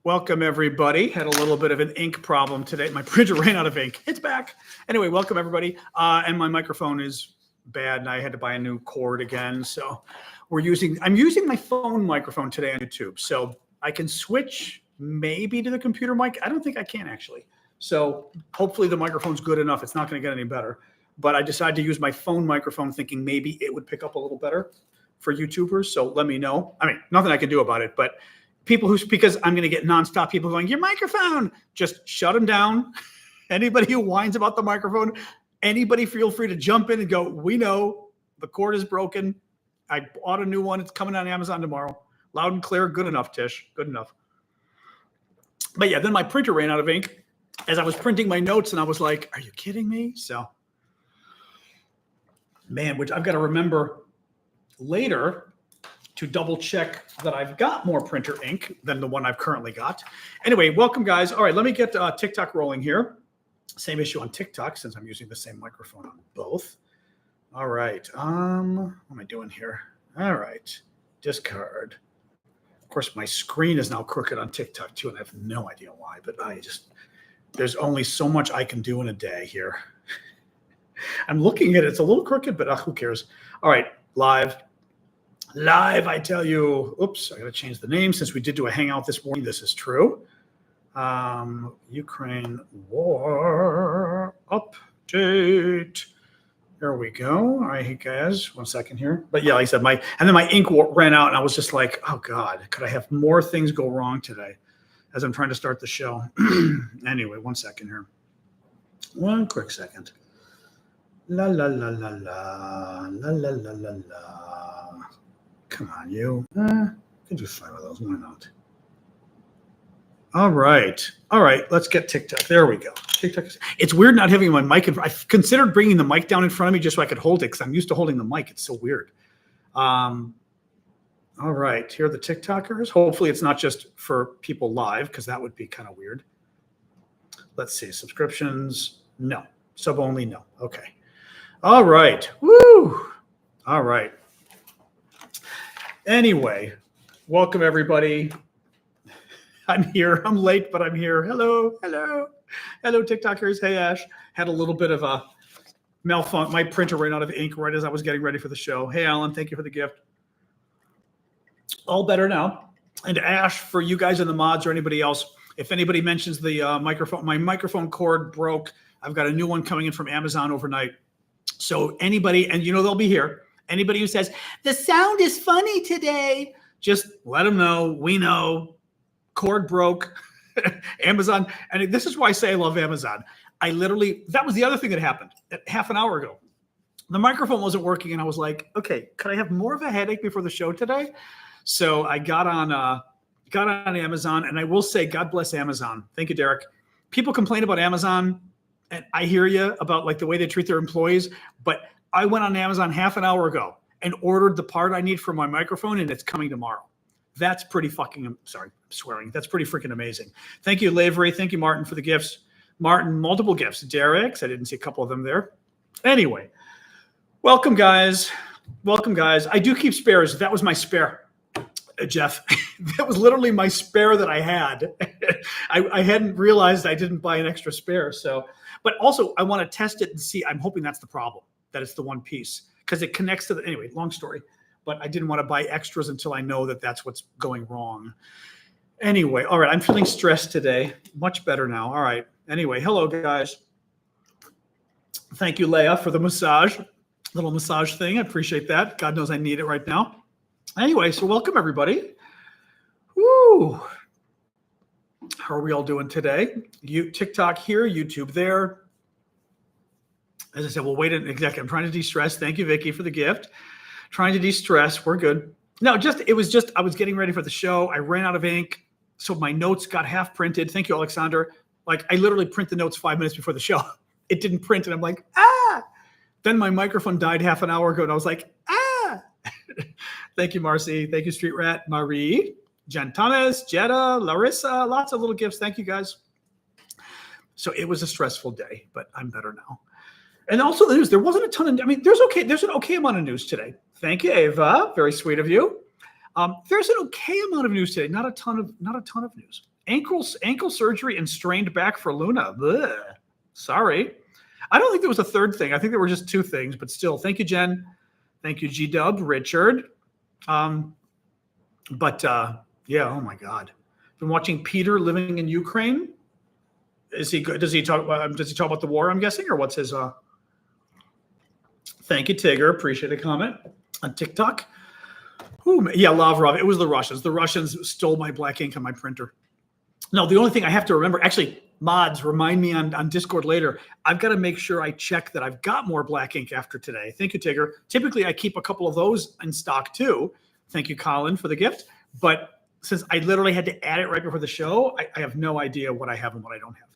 Welcome, everybody. Had a little bit of an ink problem today. My printer ran out of ink. It's back. Anyway, welcome, everybody. And my microphone is bad, and I had to buy a new cord again. So I'm using my phone microphone today on YouTube. So I can switch maybe to the computer mic. I don't think I can, actually. So hopefully the microphone's good enough. It's not going to get any better. But I decided to use my phone microphone thinking maybe it would pick up a little better for YouTubers. So let me know. I mean, nothing I can do about it, but because I'm going to get nonstop people going, your microphone, just shut them down. Anybody who whines about the microphone, anybody feel free to jump in and go, we know the cord is broken. I bought a new one. It's coming on Amazon tomorrow. Loud and clear. Good enough, Tish. Good enough. But yeah, then my printer ran out of ink as I was printing my notes, and I was like, are you kidding me? So, man, which I've got to remember later to double check that I've got more printer ink than the one I've currently got. Anyway, welcome, guys. All right, let me get TikTok rolling here. Same issue on TikTok since I'm using the same microphone on both. All right. What am I doing here? All right. Discard. Of course, my screen is now crooked on TikTok too, and I have no idea why, but there's only so much I can do in a day here. I'm looking at it. It's a little crooked, but who cares? All right, live, I tell you. Oops, I got to change the name since we did do a hangout this morning. This is true. Ukraine war update. There we go. All right, guys, 1 second here. But yeah, like I said, my ink ran out, and I was just like, oh God, could I have more things go wrong today as I'm trying to start the show? Anyway, 1 second here. One quick second. La la la la la la la la la la. Come on, you. Can do 5 of those. Why not? All right. Let's get TikTok. There we go. TikTok. It's weird not having my mic. I considered bringing the mic down in front of me just so I could hold it because I'm used to holding the mic. It's so weird. All right. Here are the TikTokers. Hopefully it's not just for people live because that would be kind of weird. Let's see. Subscriptions. No. Sub only. No. Okay. All right. Woo. All right. Anyway, welcome everybody. I'm here. I'm late, but I'm here. Hello, TikTokers. Hey, Ash. Had a little bit of a malfunction. My printer ran out of ink right as I was getting ready for the show. Hey, Alan, thank you for the gift. All better now. And Ash, for you guys in the mods or anybody else, if anybody mentions the microphone, my microphone cord broke. I've got a new one coming in from Amazon overnight. So anybody, and they'll be here. Anybody who says, the sound is funny today, just let them know. We know. Cord broke. Amazon. And this is why I say I love Amazon. That was the other thing that happened half an hour ago. The microphone wasn't working, and I was like, okay, could I have more of a headache before the show today? So I got on Amazon, and I will say, God bless Amazon. Thank you, Derek. People complain about Amazon, and I hear you about like the way they treat their employees, but I went on Amazon half an hour ago and ordered the part I need for my microphone, and it's coming tomorrow. That's pretty sorry, I'm swearing. That's pretty freaking amazing. Thank you, Lavery. Thank you, Martin, for the gifts. Martin, multiple gifts. Derek's, I didn't see a couple of them there. Anyway, welcome, guys. I do keep spares. That was my spare, Jeff. That was literally my spare that I had. I hadn't realized I didn't buy an extra spare. But also, I want to test it and see. I'm hoping that's the problem, that it's the one piece, because it connects to anyway, long story. But I didn't want to buy extras until I know that that's what's going wrong. Anyway, all right, I'm feeling stressed today. Much better now. All right. Anyway, hello, guys. Thank you, Leah, for the little massage thing. I appreciate that. God knows I need it right now. Anyway, so welcome, everybody. Woo. How are we all doing today? TikTok here, YouTube there. As I said, we'll wait exactly. I'm trying to de-stress. Thank you, Vicky, for the gift. Trying to de-stress. We're good. No, I was getting ready for the show. I ran out of ink, so my notes got half printed. Thank you, Alexander. Like, I literally print the notes 5 minutes before the show. It didn't print, and I'm like, ah! Then my microphone died half an hour ago, and I was like, ah! Thank you, Marcy. Thank you, Street Rat. Marie, Jen Thomas, Jetta, Larissa, lots of little gifts. Thank you, guys. So it was a stressful day, but I'm better now. And also the news, there wasn't a ton of, there's an okay amount of news today. Thank you, Ava. Very sweet of you. There's an okay amount of news today. Not a ton of news. Ankle surgery and strained back for Luna. Blech. Sorry. I don't think there was a third thing. I think there were just two things, but still. Thank you, Jen. Thank you, G-Dub, Richard. Yeah, oh my God. Been watching Peter living in Ukraine. Is he good? Does he talk about the war, I'm guessing, or what's his Thank you, Tigger. Appreciate the comment on TikTok. Yeah, Lavrov. It was the Russians. The Russians stole my black ink on my printer. No, the only thing I have to remember, actually, mods, remind me on Discord later. I've got to make sure I check that I've got more black ink after today. Thank you, Tigger. Typically, I keep a couple of those in stock too. Thank you, Colin, for the gift. But since I literally had to add it right before the show, I have no idea what I have and what I don't have.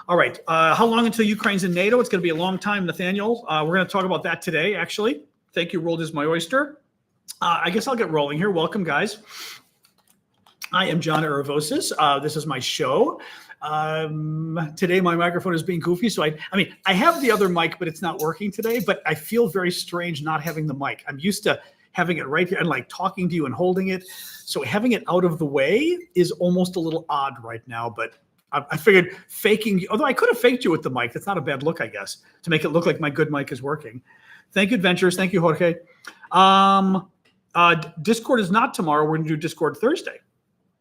All right. How long until Ukraine's in NATO? It's going to be a long time, Nathaniel. We're going to talk about that today, actually. Thank you, Rolled is my oyster. I guess I'll get rolling here. Welcome, guys. I am John Aravosis. This is my show. Today, my microphone is being goofy. So, I have the other mic, but it's not working today. But I feel very strange not having the mic. I'm used to having it right here and like talking to you and holding it. So having it out of the way is almost a little odd right now. But I figured faking, although I could have faked you with the mic. That's not a bad look, I guess, to make it look like my good mic is working. Thank you, Adventures. Thank you, Jorge. Discord is not tomorrow. We're going to do Discord Thursday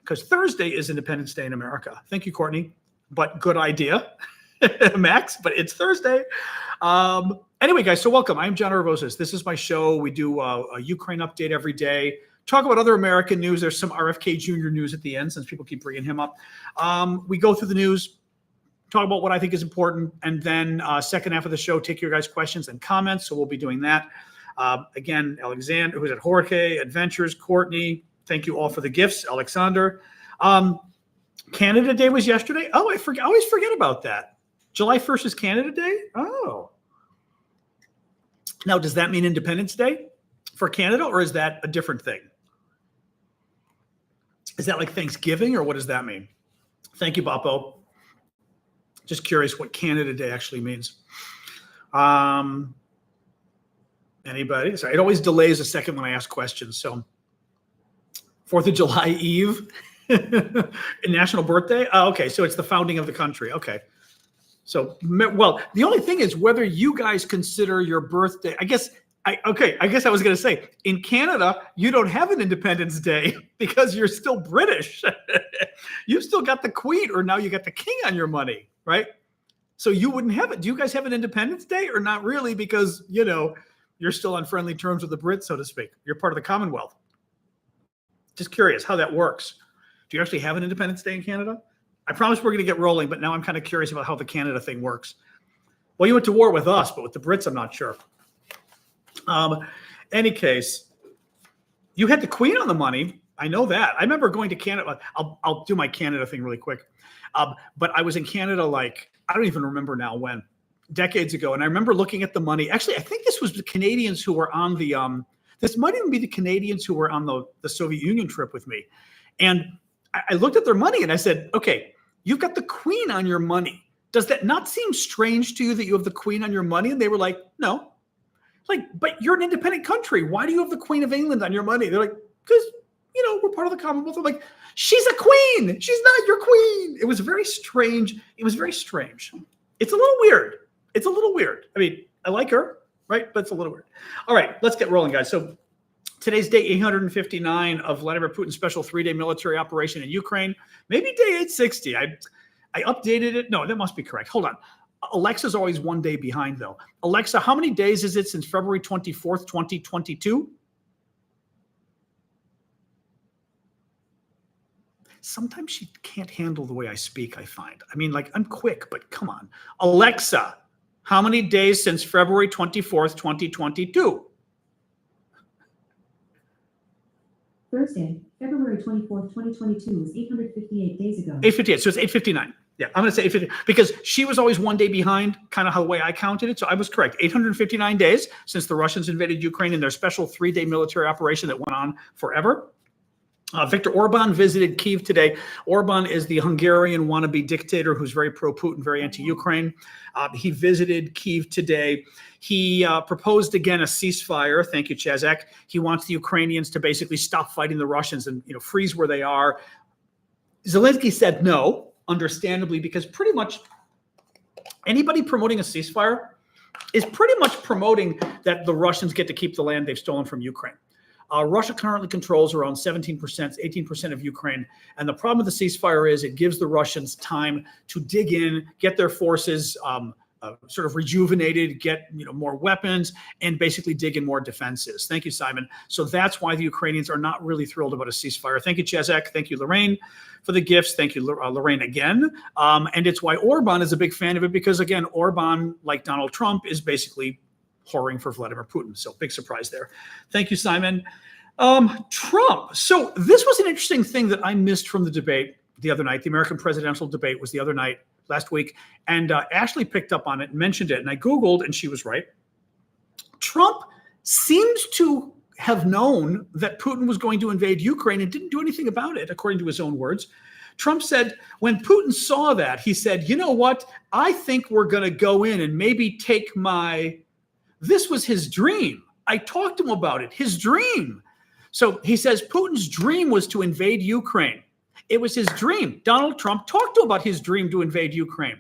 because Thursday is Independence Day in America. Thank you, Courtney. But good idea, Max, but it's Thursday. Anyway, guys, so welcome. I'm John Aravosis. This is my show. We do a Ukraine update every day. Talk about other American news. There's some RFK Jr. news at the end since people keep bringing him up. We go through the news, talk about what I think is important, and then second half of the show, take your guys' questions and comments. So we'll be doing that. Again, Alexander, who's at Jorge, Adventures, Courtney. Thank you all for the gifts. Alexander. Canada Day was yesterday. Oh, I always forget about that. July 1st is Canada Day? Oh. Now, does that mean Independence Day for Canada, or is that a different thing? Is that like Thanksgiving, or what does that mean? Thank you, Boppo. Just curious what Canada Day actually means. Anybody? Sorry, it always delays a second when I ask questions. So 4th of July Eve, national birthday. Oh, okay, so it's the founding of the country. Okay. So, well, the only thing is whether you guys consider your birthday, I guess I was going to say, in Canada, you don't have an Independence Day because you're still British. You've still got the Queen, or now you got the King on your money, right? So you wouldn't have it. Do you guys have an Independence Day or not really? Because, you're still on friendly terms with the Brits, so to speak. You're part of the Commonwealth. Just curious how that works. Do you actually have an Independence Day in Canada? I promise we're going to get rolling, but now I'm kind of curious about how the Canada thing works. Well, you went to war with us, but with the Brits, I'm not sure. Any case, you had the Queen on the money. I know that. I remember going to Canada. I'll do my Canada thing really quick. But I was in Canada, I don't even remember now when, decades ago. And I remember looking at the money. Actually, I think this was the Canadians who were on the, this might even be the Canadians who were on the Soviet Union trip with me. And I looked at their money and I said, okay, you've got the Queen on your money. Does that not seem strange to you that you have the Queen on your money? And they were like, no. But you're an independent country. Why do you have the Queen of England on your money? They're like, because, we're part of the Commonwealth. I'm like, she's a queen. She's not your queen. It was very strange. It's a little weird. I like her, right? But it's a little weird. All right, let's get rolling, guys. So today's day 859 of Vladimir Putin's special 3-day military operation in Ukraine. Maybe day 860. I updated it. No, that must be correct. Hold on. Alexa's always one day behind, though. Alexa, how many days is it since February 24th, 2022? Sometimes she can't handle the way I speak, I find. I'm quick, but come on. Alexa, how many days since February 24th, 2022? Thursday, February 24th, 2022 is 858 days ago. 858, so it's 859. Yeah, I'm going to say 859 because she was always one day behind, kind of how the way I counted it. So I was correct. 859 days since the Russians invaded Ukraine in their special 3-day military operation that went on forever. Viktor Orban visited Kyiv today. Orban is the Hungarian wannabe dictator who's very pro-Putin, very anti-Ukraine. He visited Kyiv today. He proposed again a ceasefire. Thank you, Chazak. He wants the Ukrainians to basically stop fighting the Russians and freeze where they are. Zelensky said no, understandably, because pretty much anybody promoting a ceasefire is pretty much promoting that the Russians get to keep the land they've stolen from Ukraine. Russia currently controls around 17%, 18% of Ukraine. And the problem with the ceasefire is it gives the Russians time to dig in, get their forces sort of rejuvenated, get more weapons, and basically dig in more defenses. Thank you, Simon. So that's why the Ukrainians are not really thrilled about a ceasefire. Thank you, Chezek. Thank you, Lorraine, for the gifts. Thank you, Lorraine, again. And it's why Orban is a big fan of it, because, again, Orban, like Donald Trump, is basically whoring for Vladimir Putin. So big surprise there. Thank you, Simon. Trump. So this was an interesting thing that I missed from the debate the other night. The American presidential debate was the other night, last week. And Ashley picked up on it and mentioned it. And I Googled, and she was right. Trump seems to have known that Putin was going to invade Ukraine and didn't do anything about it, according to his own words. Trump said, when Putin saw that, he said, you know what? I think we're going to go in and maybe take my... This was his dream. I talked to him about it. His dream. So he says Putin's dream was to invade Ukraine. It was his dream. Donald Trump talked to him about his dream to invade Ukraine.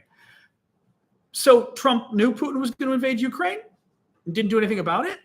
So Trump knew Putin was going to invade Ukraine and didn't do anything about it?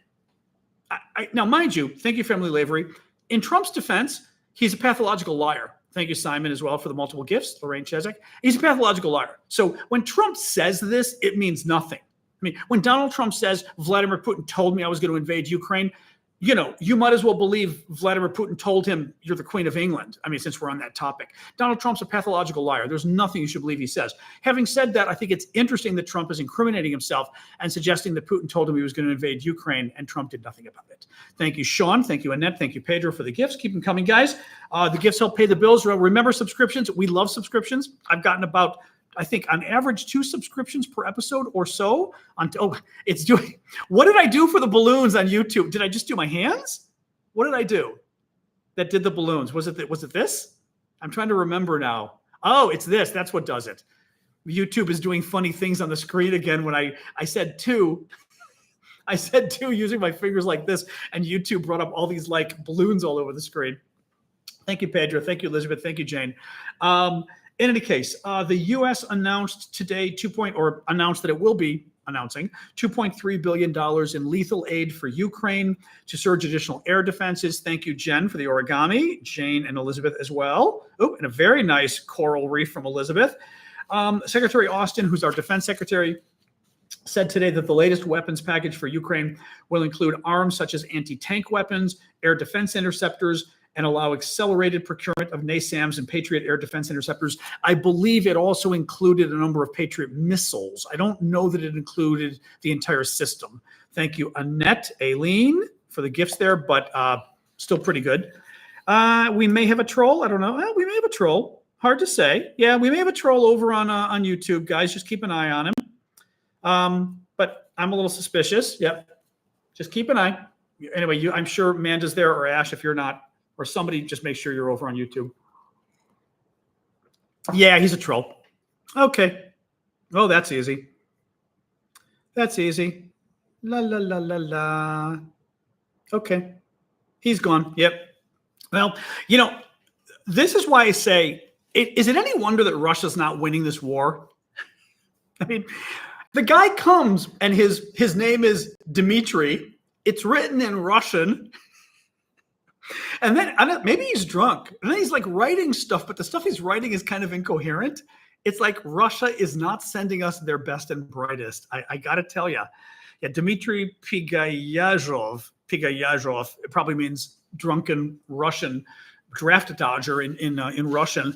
Now, mind you, thank you, Family Lavery. In Trump's defense, he's a pathological liar. Thank you, Simon, as well, for the multiple gifts. Lorraine Chezek. He's a pathological liar. So when Trump says this, it means nothing. I mean, when Donald Trump says Vladimir Putin told me I was going to invade Ukraine, you might as well believe Vladimir Putin told him you're the Queen of England. I mean, since we're on that topic. Donald Trump's a pathological liar. There's nothing you should believe he says. Having said that, I think it's interesting that Trump is incriminating himself and suggesting that Putin told him he was going to invade Ukraine, and Trump did nothing about it. Thank you, Sean. Thank you, Annette. Thank you, Pedro, for the gifts. Keep them coming, guys. The gifts help pay the bills. Remember subscriptions. We love subscriptions. I've gotten about, I think, on average 2 subscriptions per episode or so. It's doing. What did I do for the balloons on YouTube? Did I just do my hands? What did I do that did the balloons? Was it this? I'm trying to remember now. Oh, it's this. That's what does it. YouTube is doing funny things on the screen again. When I said 2, I said 2 using my fingers like this, and YouTube brought up all these like balloons all over the screen. Thank you, Pedro. Thank you, Elizabeth. Thank you, Jane. In any case, the U.S. announced today announced that it will be announcing $2.3 billion in lethal aid for Ukraine to surge additional air defenses. Thank you, Jen, for the origami. Jane and Elizabeth as well. Oh, and a very nice coral reef from Elizabeth. Secretary Austin, who's our defense secretary, said today that the latest weapons package for Ukraine will include arms such as anti-tank weapons, air defense interceptors, and allow accelerated procurement of NASAMS and Patriot air defense interceptors. I believe it also included a number of Patriot missiles. I don't know that it included the entire system. Thank you, Annette, Aileen, for the gifts there, but still pretty good. We may have a troll. I don't know. We may have a troll. Hard to say. Yeah, we may have a troll over on YouTube, guys. Just keep an eye on him. But I'm a little suspicious. Yep. Just keep an eye. Anyway, I'm sure Amanda's there, or Ash if you're not. Or somebody, just make sure you're over on YouTube. Yeah, he's a troll. Okay. Oh, that's easy. That's easy. La, la, la, la, la. Okay. He's gone. Yep. Well, this is why I say, is it any wonder that Russia's not winning this war? I mean, the guy comes and his name is Dmitry. It's written in Russian. And then maybe he's drunk. And then he's like writing stuff, but the stuff he's writing is kind of incoherent. It's like Russia is not sending us their best and brightest. I got to tell you. Yeah, Dmitry Pigayazov, it probably means drunken Russian draft dodger in Russian.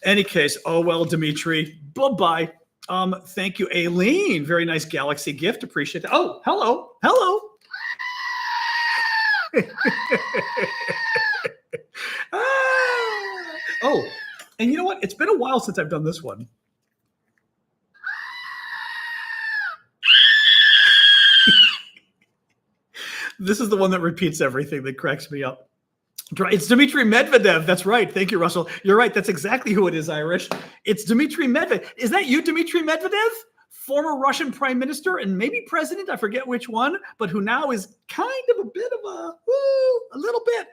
Any case, oh well, Dmitry, bye-bye. Thank you, Aileen. Very nice Galaxy gift. Appreciate that. Oh, hello. Oh, and you know what? It's been a while since I've done this one. This is the one that repeats everything that cracks me up. It's Dmitry Medvedev. That's right. Thank you, Russell. You're right. That's exactly who it is, Irish. It's Dmitry Medvedev. Is that you, Dmitry Medvedev? Former Russian prime minister and maybe president, I forget which one, but who now is kind of a bit of a little bit.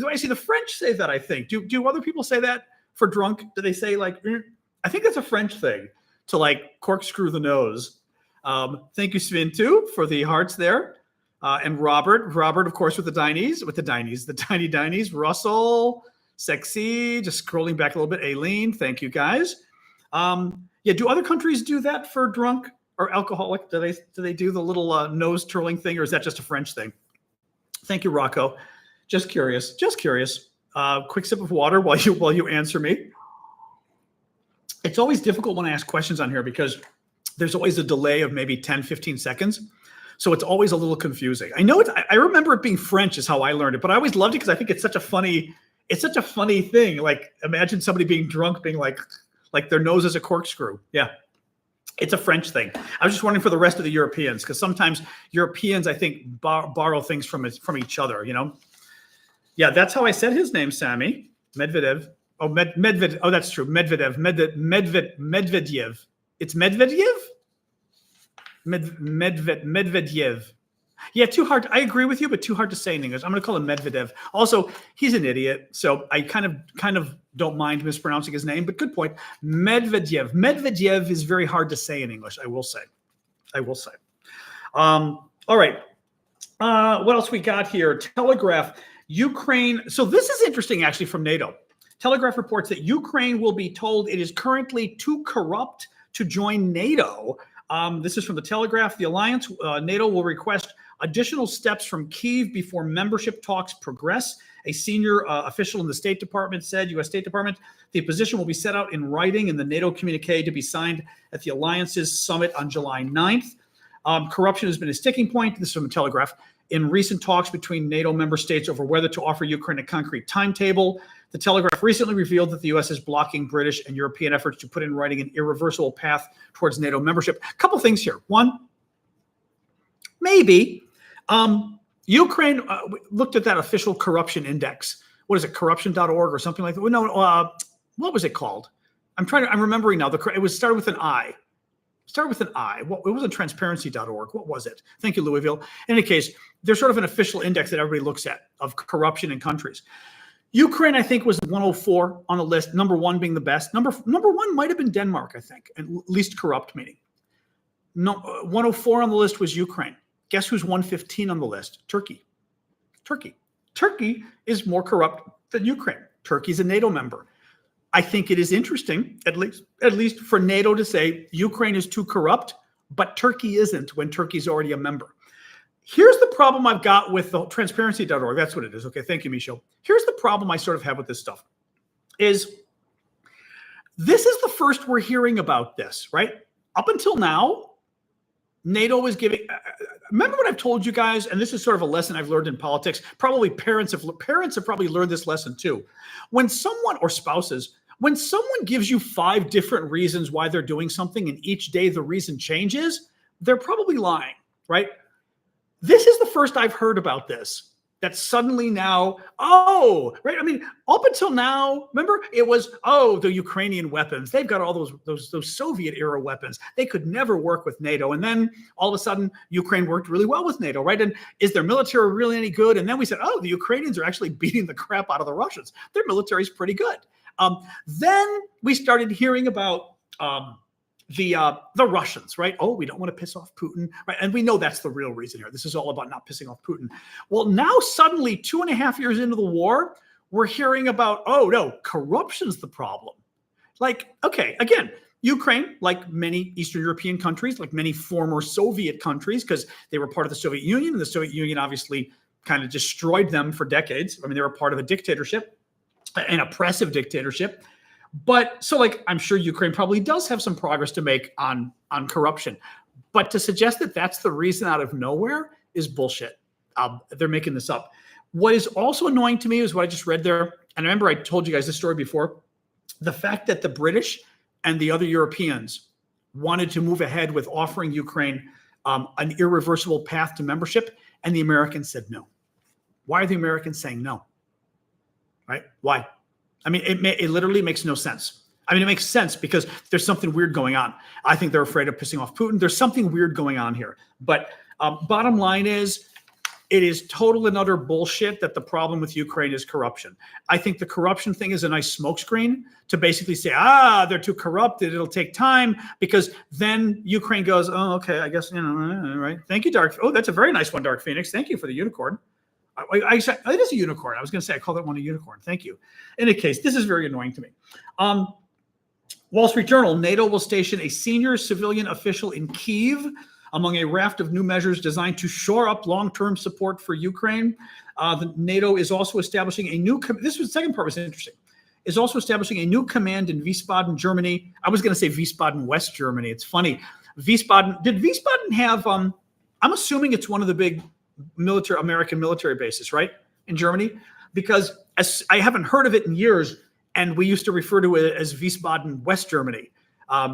Do I see the French say that, I think? Do other people say that? for drunk? Do they say like, I think that's a French thing to like corkscrew the nose. Thank you, Sven, too, for the hearts there. And Robert, of course, with the tiny Dinies. Russell, Sexy, just scrolling back a little bit. Aileen, thank you guys. Yeah, do other countries do that for drunk or alcoholic? Do they do the little nose twirling thing, or is that just a French thing? Thank you, Rocco. Just curious. Quick sip of water while you answer me. It's always difficult when I ask questions on here because there's always a delay of maybe 10, 15 seconds. So it's always a little confusing. I know I remember it being French is how I learned it, but I always loved it because I think it's such a funny thing. Like imagine somebody being drunk, being like their nose is a corkscrew. Yeah. It's a French thing. I was just wondering for the rest of the Europeans, because sometimes Europeans, I think, borrow things from each other, you know? Yeah, that's how I said his name, Sammy. Medvedev. Oh, Medvedev. Oh, that's true. Medvedev. Medvedev. It's Medvedev? Medvedev. Yeah, too hard. I agree with you, but too hard to say in English. I'm going to call him Medvedev. Also, he's an idiot, so I kind of don't mind mispronouncing his name, but good point. Medvedev. Medvedev is very hard to say in English, I will say. All right. What else we got here? Telegraph. Ukraine. So this is interesting, actually, from NATO. Telegraph reports that Ukraine will be told it is currently too corrupt to join NATO. This is from the Telegraph. The alliance, NATO, will request additional steps from Kyiv before membership talks progress. A senior official in the State Department said, U.S. State Department, the position will be set out in writing in the NATO communique to be signed at the alliance's summit on July 9th. Corruption has been a sticking point. This is from the Telegraph. In recent talks between NATO member states over whether to offer Ukraine a concrete timetable, the Telegraph recently revealed that the U.S. is blocking British and European efforts to put in writing an irreversible path towards NATO membership. A couple things here. One, maybe Ukraine looked at that official corruption index. What is it, corruption.org or something like that? No, what was it called? I'm remembering now. It was started with an I. It wasn't transparency.org. What was it? Thank you, Louisville. In any case, there's sort of an official index that everybody looks at of corruption in countries. Ukraine, I think, was 104 on the list, number one being the best. Number one might have been Denmark, I think, and least corrupt meaning. No, 104 on the list was Ukraine. Guess who's 115 on the list? Turkey. Turkey is more corrupt than Ukraine. Turkey's a NATO member. I think it is interesting, at least for NATO to say Ukraine is too corrupt, but Turkey isn't when Turkey's already a member. Here's the problem I've got with the transparency.org. That's what it is. Okay, thank you, Michel. Here's the problem I sort of have with this stuff is this is the first we're hearing about this, right? Up until now, NATO is giving remember what I've told you guys, and this is sort of a lesson I've learned in politics. Probably parents have probably learned this lesson too. When someone gives you 5 different reasons why they're doing something and each day the reason changes, they're probably lying, right? This is the first I've heard about this, that suddenly now, right? I mean, up until now, remember, it was, the Ukrainian weapons. They've got all those Soviet era weapons. They could never work with NATO. And then all of a sudden, Ukraine worked really well with NATO, right? And is their military really any good? And then we said, the Ukrainians are actually beating the crap out of the Russians. Their military is pretty good. Then we started hearing about the Russians, right? We don't want to piss off Putin, right? And we know that's the real reason here. This is all about not pissing off Putin. Well, now suddenly 2.5 years into the war, we're hearing about, no, corruption's the problem. Like, okay, again, Ukraine, like many Eastern European countries, like many former Soviet countries, because they were part of the Soviet Union, and the Soviet Union obviously kind of destroyed them for decades. I mean, they were part of a dictatorship, an oppressive dictatorship. But so I'm sure Ukraine probably does have some progress to make on corruption. But to suggest that that's the reason out of nowhere is bullshit. They're making this up. What is also annoying to me is what I just read there. And remember, I told you guys this story before. The fact that the British and the other Europeans wanted to move ahead with offering Ukraine an irreversible path to membership. And the Americans said no. Why are the Americans saying no? Right? Why? I mean, it literally makes no sense. I mean, it makes sense because there's something weird going on. I think they're afraid of pissing off Putin. There's something weird going on here. But bottom line is It is total and utter bullshit that the problem with Ukraine is corruption. I think the corruption thing is a nice smokescreen to basically say, they're too corrupted. It'll take time, because then Ukraine goes, oh, okay, I guess, right. Thank you, Dark. Oh, that's a very nice one, Dark Phoenix. Thank you for the unicorn. I said, it is a unicorn. I was going to say, I call that one a unicorn. Thank you. In any case, this is very annoying to me. Wall Street Journal, NATO will station a senior civilian official in Kyiv among a raft of new measures designed to shore up long-term support for Ukraine. The NATO is also establishing a new, this was the second part was interesting, is also establishing a new command in Wiesbaden, Germany. I was going to say Wiesbaden, West Germany. It's funny. Wiesbaden, did Wiesbaden have, I'm assuming it's one of the big American military bases, right, in Germany? Because I haven't heard of it in years, and we used to refer to it as Wiesbaden, West Germany.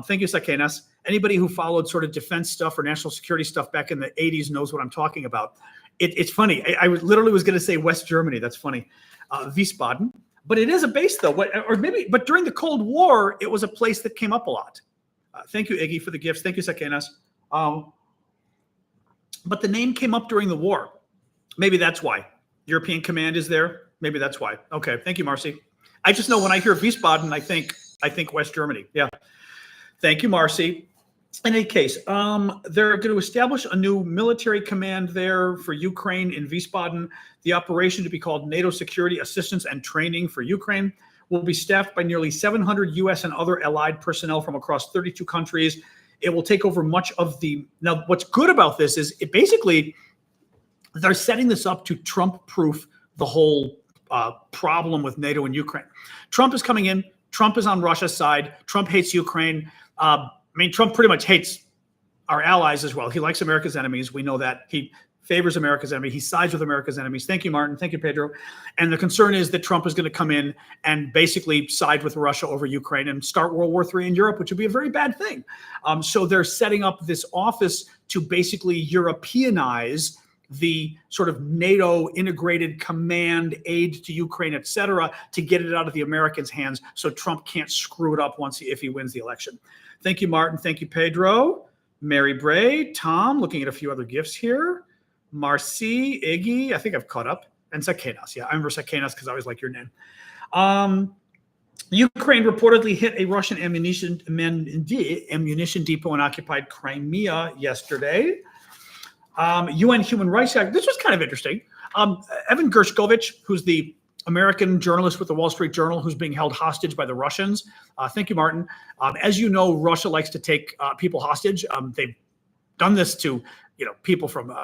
Thank you, Sakenas. Anybody who followed sort of defense stuff or national security stuff back in the 80s knows what I'm talking about. It's funny. I literally was going to say West Germany. That's funny. Wiesbaden. But it is a base, though. But during the Cold War, it was a place that came up a lot. Thank you, Iggy, for the gifts. Thank you, Sakenas. But the name came up during the war. Maybe that's why. European Command is there. Maybe that's why. Okay. Thank you, Marcy. I just know when I hear Wiesbaden, I think West Germany. Yeah. Thank you, Marcy. In any case, they're going to establish a new military command there for Ukraine in Wiesbaden. The operation, to be called NATO Security Assistance and Training for Ukraine, will be staffed by nearly 700 U.S. and other allied personnel from across 32 countries. It will take over much of the. Now, what's good about this is it basically they're setting this up to Trump-proof the whole problem with NATO and Ukraine. Trump is coming in. Trump is on Russia's side. Trump hates Ukraine. Trump pretty much hates our allies as well. He likes America's enemies. We know that. He favors America's enemy. He sides with America's enemies. Thank you, Martin. Thank you, Pedro. And the concern is that Trump is going to come in and basically side with Russia over Ukraine and start World War III in Europe, which would be a very bad thing. So they're setting up this office to basically Europeanize the sort of NATO integrated command, aid to Ukraine, et cetera, to get it out of the Americans' hands so Trump can't screw it up if he wins the election. Thank you, Martin. Thank you, Pedro. Mary Bray, Tom, looking at a few other gifts here. Marcy, Iggy, I think I've caught up. And Sakenas. Yeah, I remember Sakenas because I always like your name. Ukraine reportedly hit a Russian ammunition depot in occupied Crimea yesterday. UN Human Rights Act. This was kind of interesting. Evan Gershkovich, who's the American journalist with the Wall Street Journal, who's being held hostage by the Russians. Thank you, Martin. As you know, Russia likes to take people hostage. They've done this to people from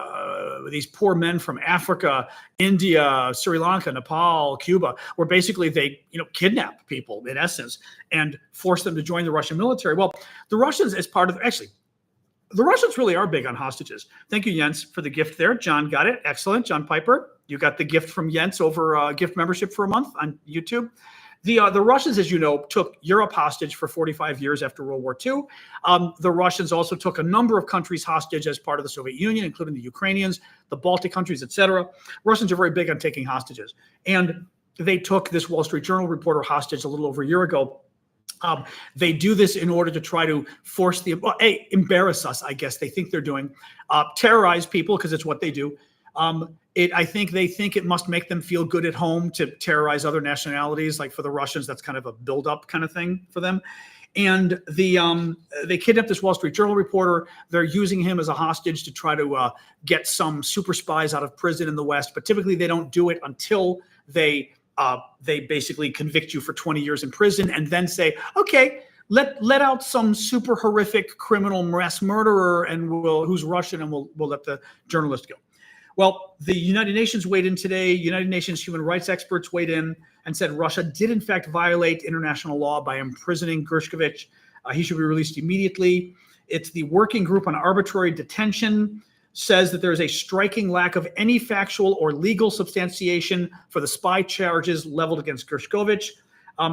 these poor men from Africa, India, Sri Lanka, Nepal, Cuba, where basically they kidnap people in essence and force them to join the Russian military. Well, the Russians, as part of the Russians really are big on hostages. Thank you, Jens, for the gift there. John got it. Excellent. John Piper, you got the gift from Jens over gift membership for a month on YouTube. The Russians, as you know, took Europe hostage for 45 years after World War II. The Russians also took a number of countries hostage as part of the Soviet Union, including the Ukrainians, the Baltic countries, et cetera. Russians are very big on taking hostages. And they took this Wall Street Journal reporter hostage a little over a year ago. They do this in order to try to force embarrass us, I guess they think they're doing, terrorize people because it's what they do. I think they think it must make them feel good at home to terrorize other nationalities. Like for the Russians, that's kind of a build-up kind of thing for them. And they kidnapped this Wall Street Journal reporter. They're using him as a hostage to try to get some super spies out of prison in the West. But typically they don't do it until they basically convict you for 20 years in prison and then say, okay, let out some super horrific criminal mass murderer and who's Russian, and we'll let the journalist go. Well, the United Nations weighed in today. United Nations human rights experts weighed in and said Russia did in fact violate international law by imprisoning Gershkovich. He should be released immediately. It's the Working Group on Arbitrary Detention says that there is a striking lack of any factual or legal substantiation for the spy charges leveled against Gershkovich.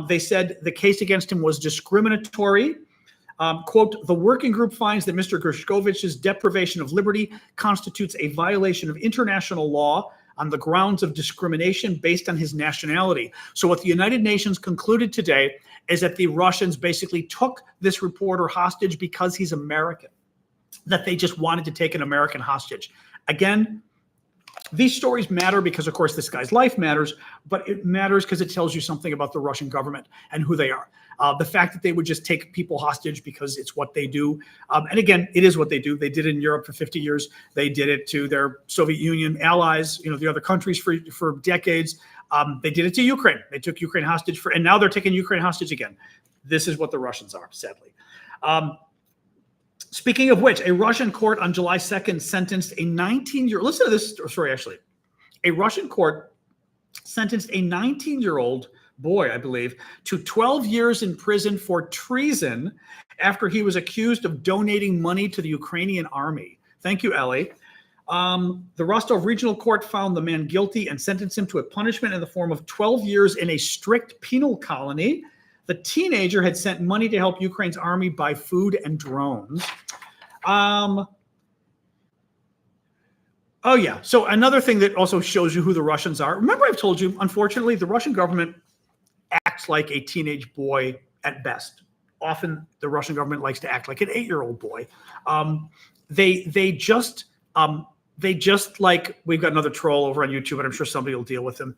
They said the case against him was discriminatory. Quote, the working group finds that Mr. Gershkovich's deprivation of liberty constitutes a violation of international law on the grounds of discrimination based on his nationality. So what the United Nations concluded today is that the Russians basically took this reporter hostage because he's American, that they just wanted to take an American hostage. Again, These stories matter because, of course, this guy's life matters, but it matters because it tells you something about the Russian government and who they are. The fact that they would just take people hostage because it's what they do. And again, it is what they do. They did it in Europe for 50 years. They did it to their Soviet Union allies, the other countries for decades. They did it to Ukraine. They took Ukraine hostage and now they're taking Ukraine hostage again. This is what the Russians are, sadly. Speaking of which, a Russian court on July 2nd sentenced a 19-year-old, listen to this story actually. A Russian court sentenced a 19-year-old boy, I believe, to 12 years in prison for treason after he was accused of donating money to the Ukrainian army. Thank you, Ellie. The Rostov Regional Court found the man guilty and sentenced him to a punishment in the form of 12 years in a strict penal colony. The teenager had sent money to help Ukraine's army buy food and drones. Oh, yeah. So another thing that also shows you who the Russians are. Remember, I've told you, unfortunately, the Russian government acts like a teenage boy at best. Often the Russian government likes to act like an 8-year-old boy. They just like, we've got another troll over on YouTube, and I'm sure somebody will deal with him.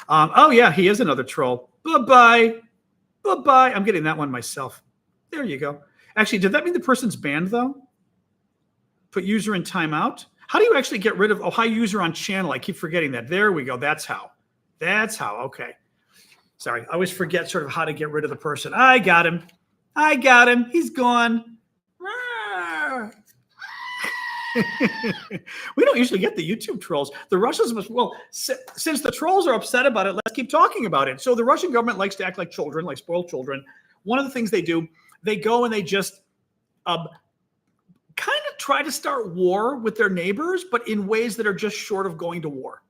Oh, yeah, he is another troll. Bye-bye. Bye-bye. I'm getting that one myself. There you go. Actually, did that mean the person's banned, though? Put user in timeout. How do you actually get rid of, hi, user on channel? I keep forgetting that. There we go. That's how. Okay. Sorry. I always forget sort of how to get rid of the person. I got him. He's gone. We don't usually get the YouTube trolls. The Russians must, since the trolls are upset about it, let's keep talking about it. So the Russian government likes to act like children, like spoiled children. One of the things they do, they go and they just kind of try to start war with their neighbors, but in ways that are just short of going to war.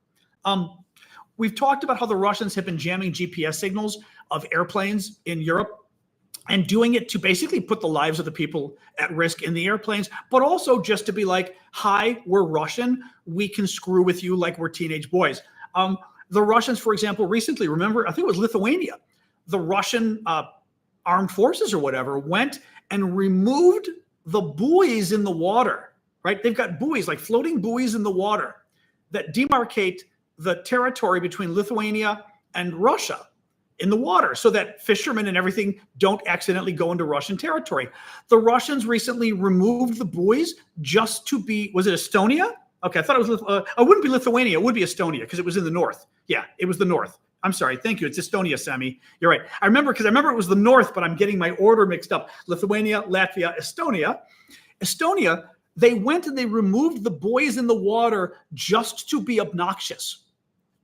We've talked about how the Russians have been jamming GPS signals of airplanes in Europe and doing it to basically put the lives of the people at risk in the airplanes, but also just to be like, hi, we're Russian. We can screw with you like we're teenage boys. The Russians, for example, recently, remember, I think it was Lithuania, the Russian armed forces or whatever went and removed the buoys in the water, right? They've got buoys, like floating buoys in the water that demarcate the territory between Lithuania and Russia in the water so that fishermen and everything don't accidentally go into Russian territory. The Russians recently removed the buoys just to be, was it Estonia? Okay, I thought it was, it wouldn't be Lithuania, it would be Estonia because it was in the north. Yeah, it was the north. I'm sorry, thank you, it's Estonia, Sammy. You're right. I remember it was the north, but I'm getting my order mixed up. Lithuania, Latvia, Estonia. Estonia, they went and they removed the buoys in the water just to be obnoxious.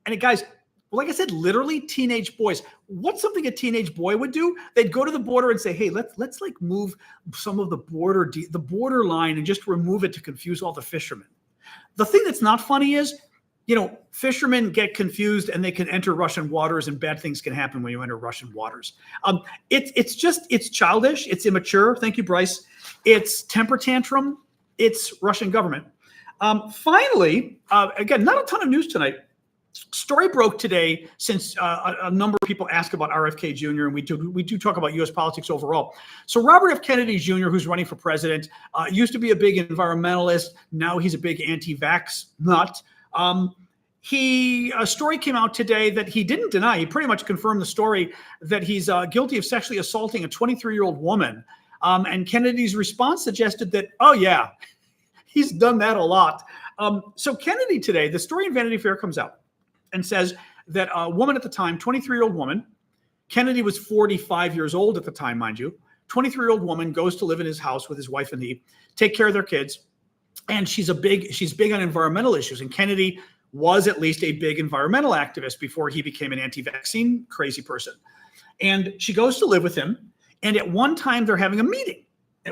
And guys, like I said, literally teenage boys. What's something a teenage boy would do? They'd go to the border and say, hey, let's like move some of the border line and just remove it to confuse all the fishermen. The thing that's not funny is, fishermen get confused and they can enter Russian waters and bad things can happen when you enter Russian waters. It's childish. It's immature. Thank you, Bryce. It's temper tantrum. It's Russian government. Finally, again, not a ton of news tonight. Story broke today since a number of people ask about RFK Jr. and we do talk about U.S. politics overall. So Robert F. Kennedy Jr., who's running for president, used to be a big environmentalist. Now he's a big anti-vax nut. A story came out today that he didn't deny. He pretty much confirmed the story that he's guilty of sexually assaulting a 23-year-old woman. And Kennedy's response suggested that, oh yeah, he's done that a lot. So Kennedy today, the story in Vanity Fair comes out and says that a woman at the time, 23-year-old woman, Kennedy was 45 years old at the time, mind you, 23-year-old woman goes to live in his house with his wife and he, take care of their kids. And she's big on environmental issues. And Kennedy was at least a big environmental activist before he became an anti-vaccine crazy person. And she goes to live with him. And at one time they're having a meeting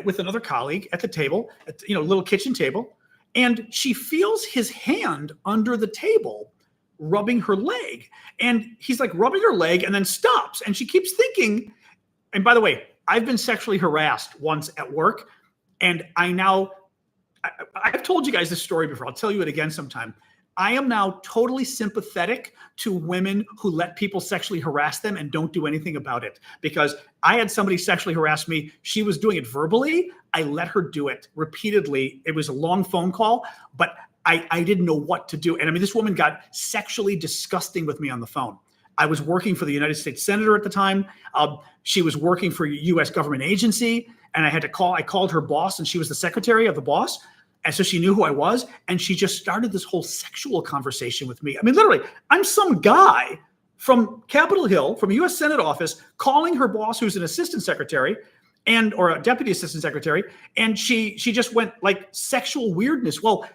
with another colleague at the table, at little kitchen table. And she feels his hand under the table rubbing her leg. And he's like rubbing her leg and then stops. And she keeps thinking, and by the way, I've been sexually harassed once at work. And I've told you guys this story before. I'll tell you it again sometime. I am now totally sympathetic to women who let people sexually harass them and don't do anything about it. Because I had somebody sexually harass me. She was doing it verbally. I let her do it repeatedly. It was a long phone call, but I didn't know what to do. And I mean, this woman got sexually disgusting with me on the phone. I was working for the United States Senator at the time. She was working for a U.S. government agency, and I called her boss, and she was the secretary of the boss. And so she knew who I was, and she just started this whole sexual conversation with me. I mean, literally, I'm some guy from Capitol Hill, from a U.S. Senate office, calling her boss, who's an assistant secretary, or a deputy assistant secretary, and she just went like sexual weirdness. Well,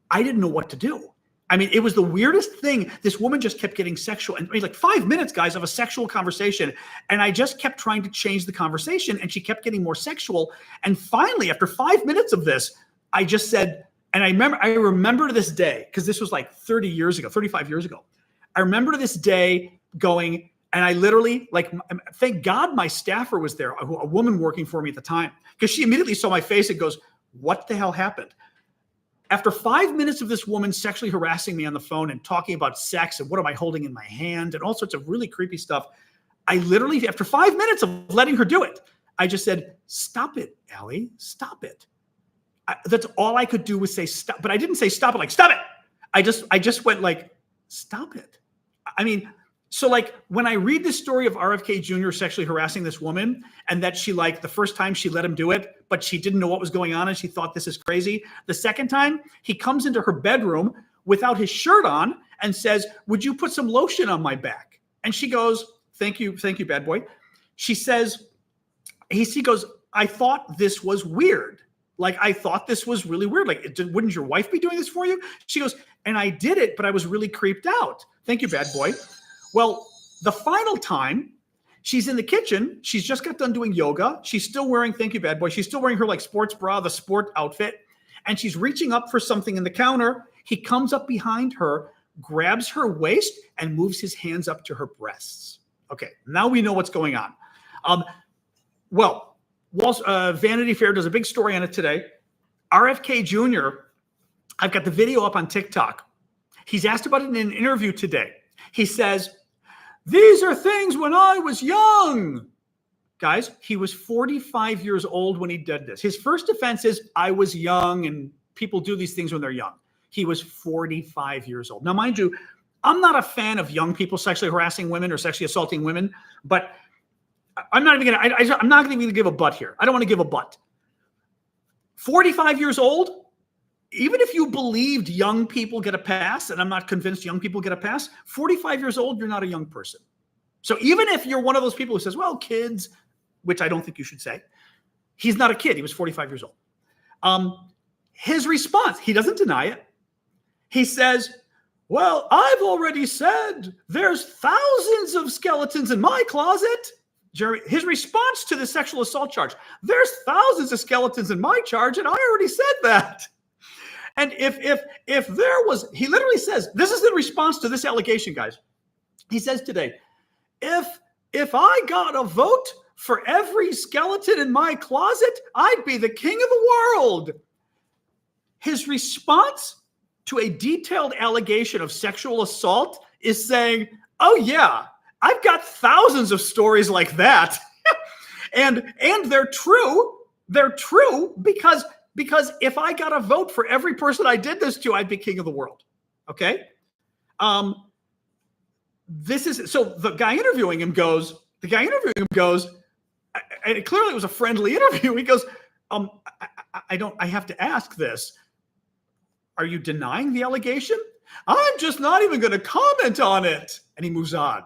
I didn't know what to do. I mean, it was the weirdest thing. This woman just kept getting sexual. And I mean, like 5 minutes, guys, of a sexual conversation. And I just kept trying to change the conversation, and she kept getting more sexual. And finally, after 5 minutes of this, I just said, and I remember to this day, because this was like 35 years ago. I remember to this day going, and I literally, like, thank God my staffer was there, a woman working for me at the time, because she immediately saw my face and goes, what the hell happened? After 5 minutes of this woman sexually harassing me on the phone and talking about sex and what am I holding in my hand and all sorts of really creepy stuff, I literally, after 5 minutes of letting her do it, I just said, stop it, Allie, stop it. That's all I could do was say stop, but I didn't say stop it like, stop it. I just went like, stop it. I mean, so like when I read this story of RFK Jr. sexually harassing this woman, and that she, like, the first time she let him do it, but she didn't know what was going on and she thought this is crazy. The second time he comes into her bedroom without his shirt on and says, would you put some lotion on my back? And she goes, thank you, bad boy. She says, he goes, I thought this was weird. Like, I thought this was really weird. Like, wouldn't your wife be doing this for you? She goes, and I did it, but I was really creeped out. Thank you, bad boy. Well, the final time, she's in the kitchen. She's just got done doing yoga. She's still wearing, thank you, bad boy. She's still wearing her like sports bra, the sport outfit. And she's reaching up for something in the counter. He comes up behind her, grabs her waist, and moves his hands up to her breasts. Okay, now we know what's going on. Vanity Fair does a big story on it today. RFK Jr., I've got the video up on TikTok. He's asked about it in an interview today. He says, these are things when I was young. Guys, he was 45 years old when he did this. His first defense is, I was young, and people do these things when they're young. He was 45 years old. Now, mind you, I'm not a fan of young people sexually harassing women or sexually assaulting women, but I'm not even going to give a but here. I don't want to give a but. 45 years old, even if you believed young people get a pass, and I'm not convinced young people get a pass, 45 years old, you're not a young person. So even if you're one of those people who says, well, kids, which I don't think you should say, he's not a kid. He was 45 years old. His response, he doesn't deny it. He says, well, I've already said there's thousands of skeletons in my closet. Jeremy, his response to the sexual assault charge, there's thousands of skeletons in my charge, and I already said that. And if there was, he literally says, this is in response to this allegation, guys. He says today, if I got a vote for every skeleton in my closet, I'd be the king of the world. His response to a detailed allegation of sexual assault is saying, oh yeah, I've got thousands of stories like that. and they're true. They're true because if I got a vote for every person I did this to, I'd be king of the world. Okay. So the guy interviewing him goes, and clearly it was a friendly interview. He goes, I have to ask this. Are you denying the allegation? I'm just not even going to comment on it. And he moves on.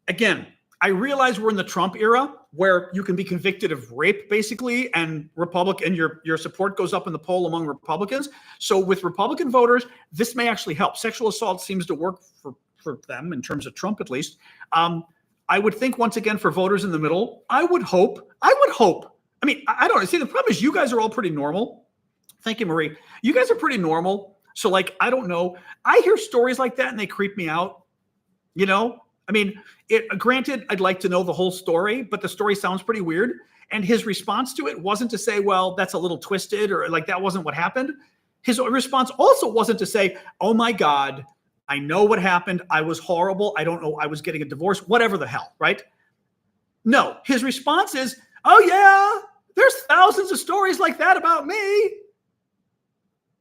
Again, I realize we're in the Trump era where you can be convicted of rape, basically, and your support goes up in the poll among Republicans. So with Republican voters, this may actually help. Sexual assault seems to work for them in terms of Trump, at least. I would think, once again, for voters in the middle, I would hope. I mean, I don't know. See, the problem is you guys are all pretty normal. Thank you, Marie. You guys are pretty normal. So, like, I don't know. I hear stories like that and they creep me out. You know? I mean, granted, I'd like to know the whole story, but the story sounds pretty weird. And his response to it wasn't to say, well, that's a little twisted, or like that wasn't what happened. His response also wasn't to say, oh my God, I know what happened. I was horrible. I don't know. I was getting a divorce, whatever the hell, right? No, his response is, oh yeah, there's thousands of stories like that about me.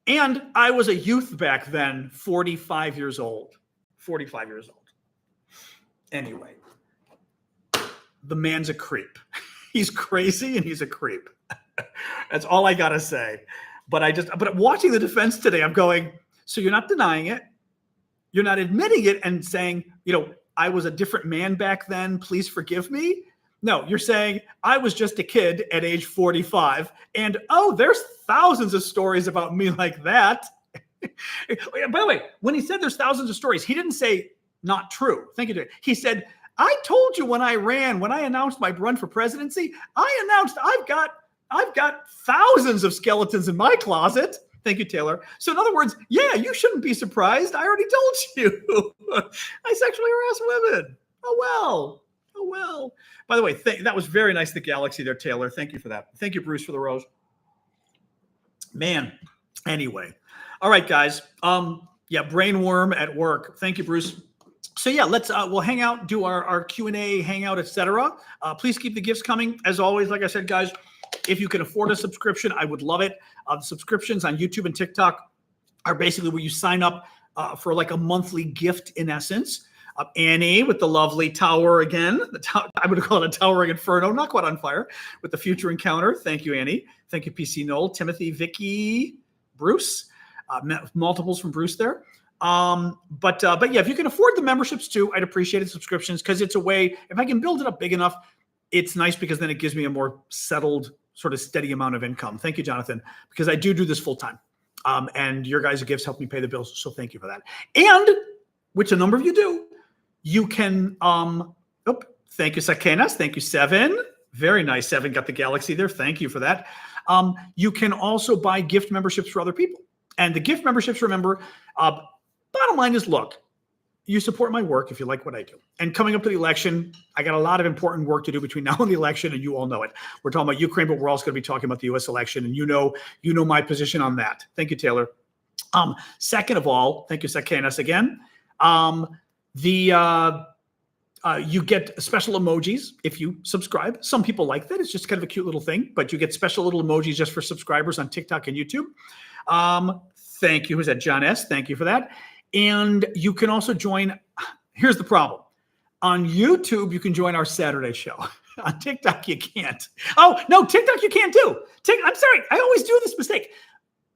And I was a youth back then, 45 years old. 45 years old. Anyway, the man's a creep. He's crazy and he's a creep. That's all I got to say. But watching the defense today, I'm going, so you're not denying it. You're not admitting it and saying, I was a different man back then. Please forgive me. No, you're saying I was just a kid at age 45. And there's thousands of stories about me like that. By the way, when he said there's thousands of stories, he didn't say not true. Thank you. He said, I told you when I announced my run for presidency, I announced I've got thousands of skeletons in my closet. Thank you, Taylor. So in other words, yeah, you shouldn't be surprised. I already told you. I sexually harass women. Oh, well. By the way, that was very nice, the galaxy there, Taylor. Thank you for that. Thank you, Bruce, for the rose. Man, anyway. All right, guys. Brainworm at work. Thank you, Bruce. So yeah, we'll hang out, do our Q&A, hangout, etc. Please keep the gifts coming. As always, like I said, guys, if you can afford a subscription, I would love it. The subscriptions on YouTube and TikTok are basically where you sign up for like a monthly gift in essence. Annie with the lovely tower again. I would call it a towering inferno, not quite on fire, with the future encounter. Thank you, Annie. Thank you, PC Noel, Timothy, Vicky, Bruce. Multiples from Bruce there. But yeah, if you can afford the memberships too, I'd appreciate it. Subscriptions, because it's a way, if I can build it up big enough, it's nice because then it gives me a more settled, sort of steady amount of income. Thank you, Jonathan, because I do this full time. And your guys' gifts help me pay the bills. So thank you for that. And which a number of you do, you can, thank you, Sakenas. Thank you, Seven. Very nice. Seven got the galaxy there. Thank you for that. You can also buy gift memberships for other people. And the gift memberships, remember, bottom line is, look, you support my work if you like what I do. And coming up to the election, I got a lot of important work to do between now and the election, and you all know it. We're talking about Ukraine, but we're also going to be talking about the U.S. election, and you know my position on that. Thank you, Taylor. Second of all, thank you, Sakenas, again. You get special emojis if you subscribe. Some people like that. It's just kind of a cute little thing, but you get special little emojis just for subscribers on TikTok and YouTube. Thank you. Who's that? John S. Thank you for that. And you can also join. Here's the problem. On YouTube, you can join our Saturday show. On TikTok, you can't. Oh, no, TikTok you can't do. I'm sorry. I always do this mistake.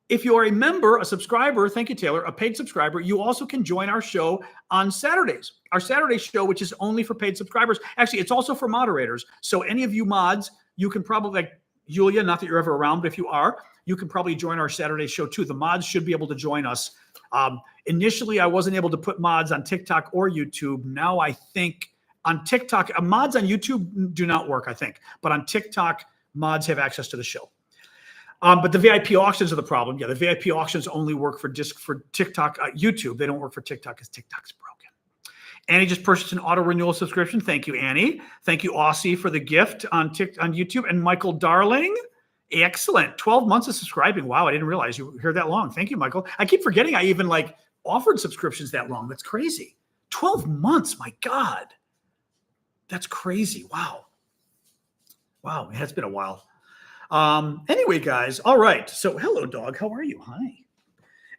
If you are a member, a subscriber, thank you, Taylor, a paid subscriber, you also can join our show on Saturdays. Our Saturday show, which is only for paid subscribers. Actually, it's also for moderators. So any of you mods, you can probably, like Julia, not that you're ever around, but if you are, you can probably join our Saturday show too. The mods should be able to join us. Initially, I wasn't able to put mods on TikTok or YouTube. Now I think on TikTok, mods on YouTube do not work, I think. But on TikTok, mods have access to the show. But the VIP auctions are the problem. Yeah, the VIP auctions only work for TikTok, YouTube. They don't work for TikTok because TikTok's broken. Annie just purchased an auto renewal subscription. Thank you, Annie. Thank you, Aussie, for the gift on YouTube. And Michael Darling, excellent. 12 months of subscribing. Wow, I didn't realize you were here that long. Thank you, Michael. I keep forgetting I even offered subscriptions that long. That's crazy. 12 months, my God. That's crazy. Wow. Wow, it's been a while. Anyway, guys. All right. So hello, dog. How are you? Hi.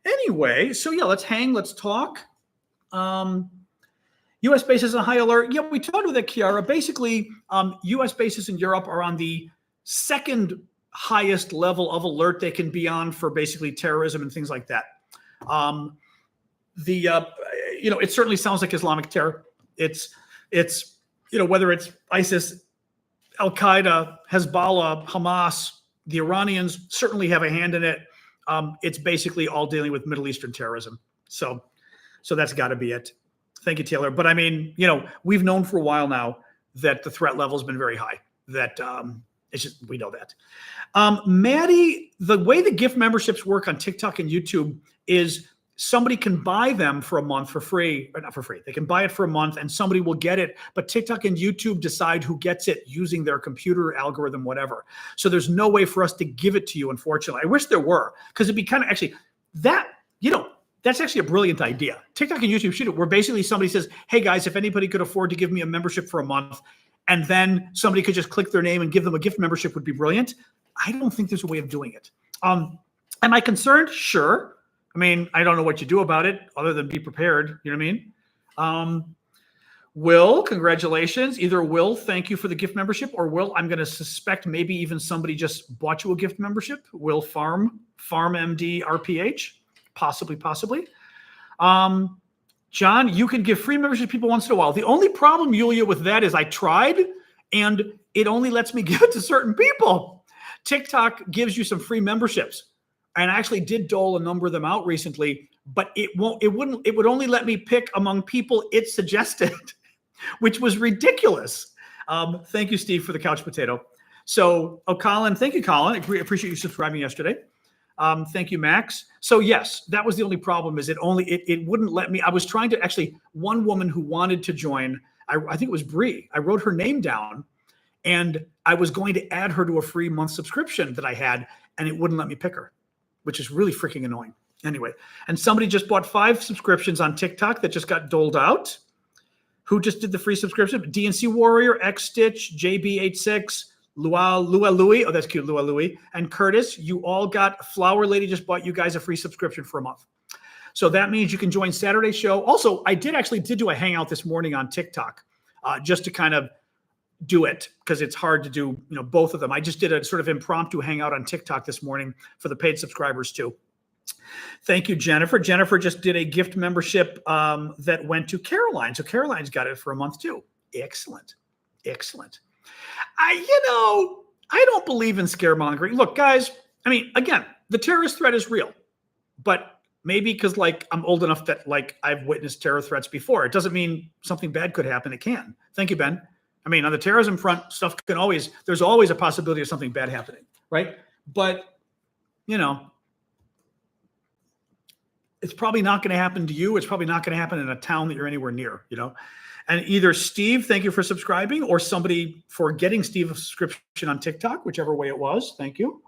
Anyway, so yeah, let's hang. Let's talk. U.S. bases on high alert. Yeah, we talked with that, Kiara. Basically, U.S. bases in Europe are on the second highest level of alert they can be on for basically terrorism and things like that. It certainly sounds like Islamic terror. It's whether it's ISIS, Al Qaeda, Hezbollah, Hamas, the Iranians certainly have a hand in it. It's basically all dealing with Middle Eastern terrorism. So that's got to be it. Thank you, Taylor. But I mean, we've known for a while now that the threat level has been very high. That it's just, we know that. Maddie, the way the gift memberships work on TikTok and YouTube is somebody can buy them for a month for free, or not for free. They can buy it for a month and somebody will get it. But TikTok and YouTube decide who gets it using their computer algorithm, whatever. So there's no way for us to give it to you, unfortunately. I wish there were, because it'd be kind of actually that, that's actually a brilliant idea. TikTok and YouTube should do it, where basically somebody says, hey guys, if anybody could afford to give me a membership for a month, and then somebody could just click their name and give them a gift membership, would be brilliant. I don't think there's a way of doing it. Am I concerned? Sure. I mean, I don't know what you do about it other than be prepared. You know what I mean? Will, congratulations. Either Will, thank you for the gift membership, or Will, I'm going to suspect maybe even somebody just bought you a gift membership. Will Farm MD RPH, possibly. John, you can give free membership to people once in a while. The only problem, Yulia, with that is I tried, and it only lets me give it to certain people. TikTok gives you some free memberships, and I actually did dole a number of them out recently, but it would only let me pick among people it suggested, which was ridiculous. Thank you, Steve, for the couch potato. So, Colin, thank you, Colin. I appreciate you subscribing yesterday. Thank you, Max. So yes, that was the only problem, is it wouldn't let me. I was trying to actually, one woman who wanted to join, I think it was Bree. I wrote her name down, and I was going to add her to a free month subscription that I had, and it wouldn't let me pick her, which is really freaking annoying. Anyway, and somebody just bought 5 subscriptions on TikTok that just got doled out. Who just did the free subscription? DNC Warrior, X Stitch, JB86, Lua Louie. Oh, that's cute, Lua Louie. And Curtis, you all got, Flower Lady just bought you guys a free subscription for a month. So that means you can join Saturday's show. Also, I did do a hangout this morning on TikTok, just to kind of do it, because it's hard to do, both of them. I just did a sort of impromptu hangout on TikTok this morning for the paid subscribers too. Thank you, Jennifer. Jennifer just did a gift membership that went to Caroline. So Caroline's got it for a month too. Excellent. I don't believe in scaremongering. Look, guys, I mean, again, the terrorist threat is real, but maybe because I'm old enough that I've witnessed terror threats before. It doesn't mean something bad could happen. It can. Thank you, Ben. I mean, on the terrorism front, there's always a possibility of something bad happening, right? But, it's probably not going to happen to you. It's probably not going to happen in a town that you're anywhere near, And either Steve, thank you for subscribing, or somebody for getting Steve a subscription on TikTok, whichever way it was. Thank you.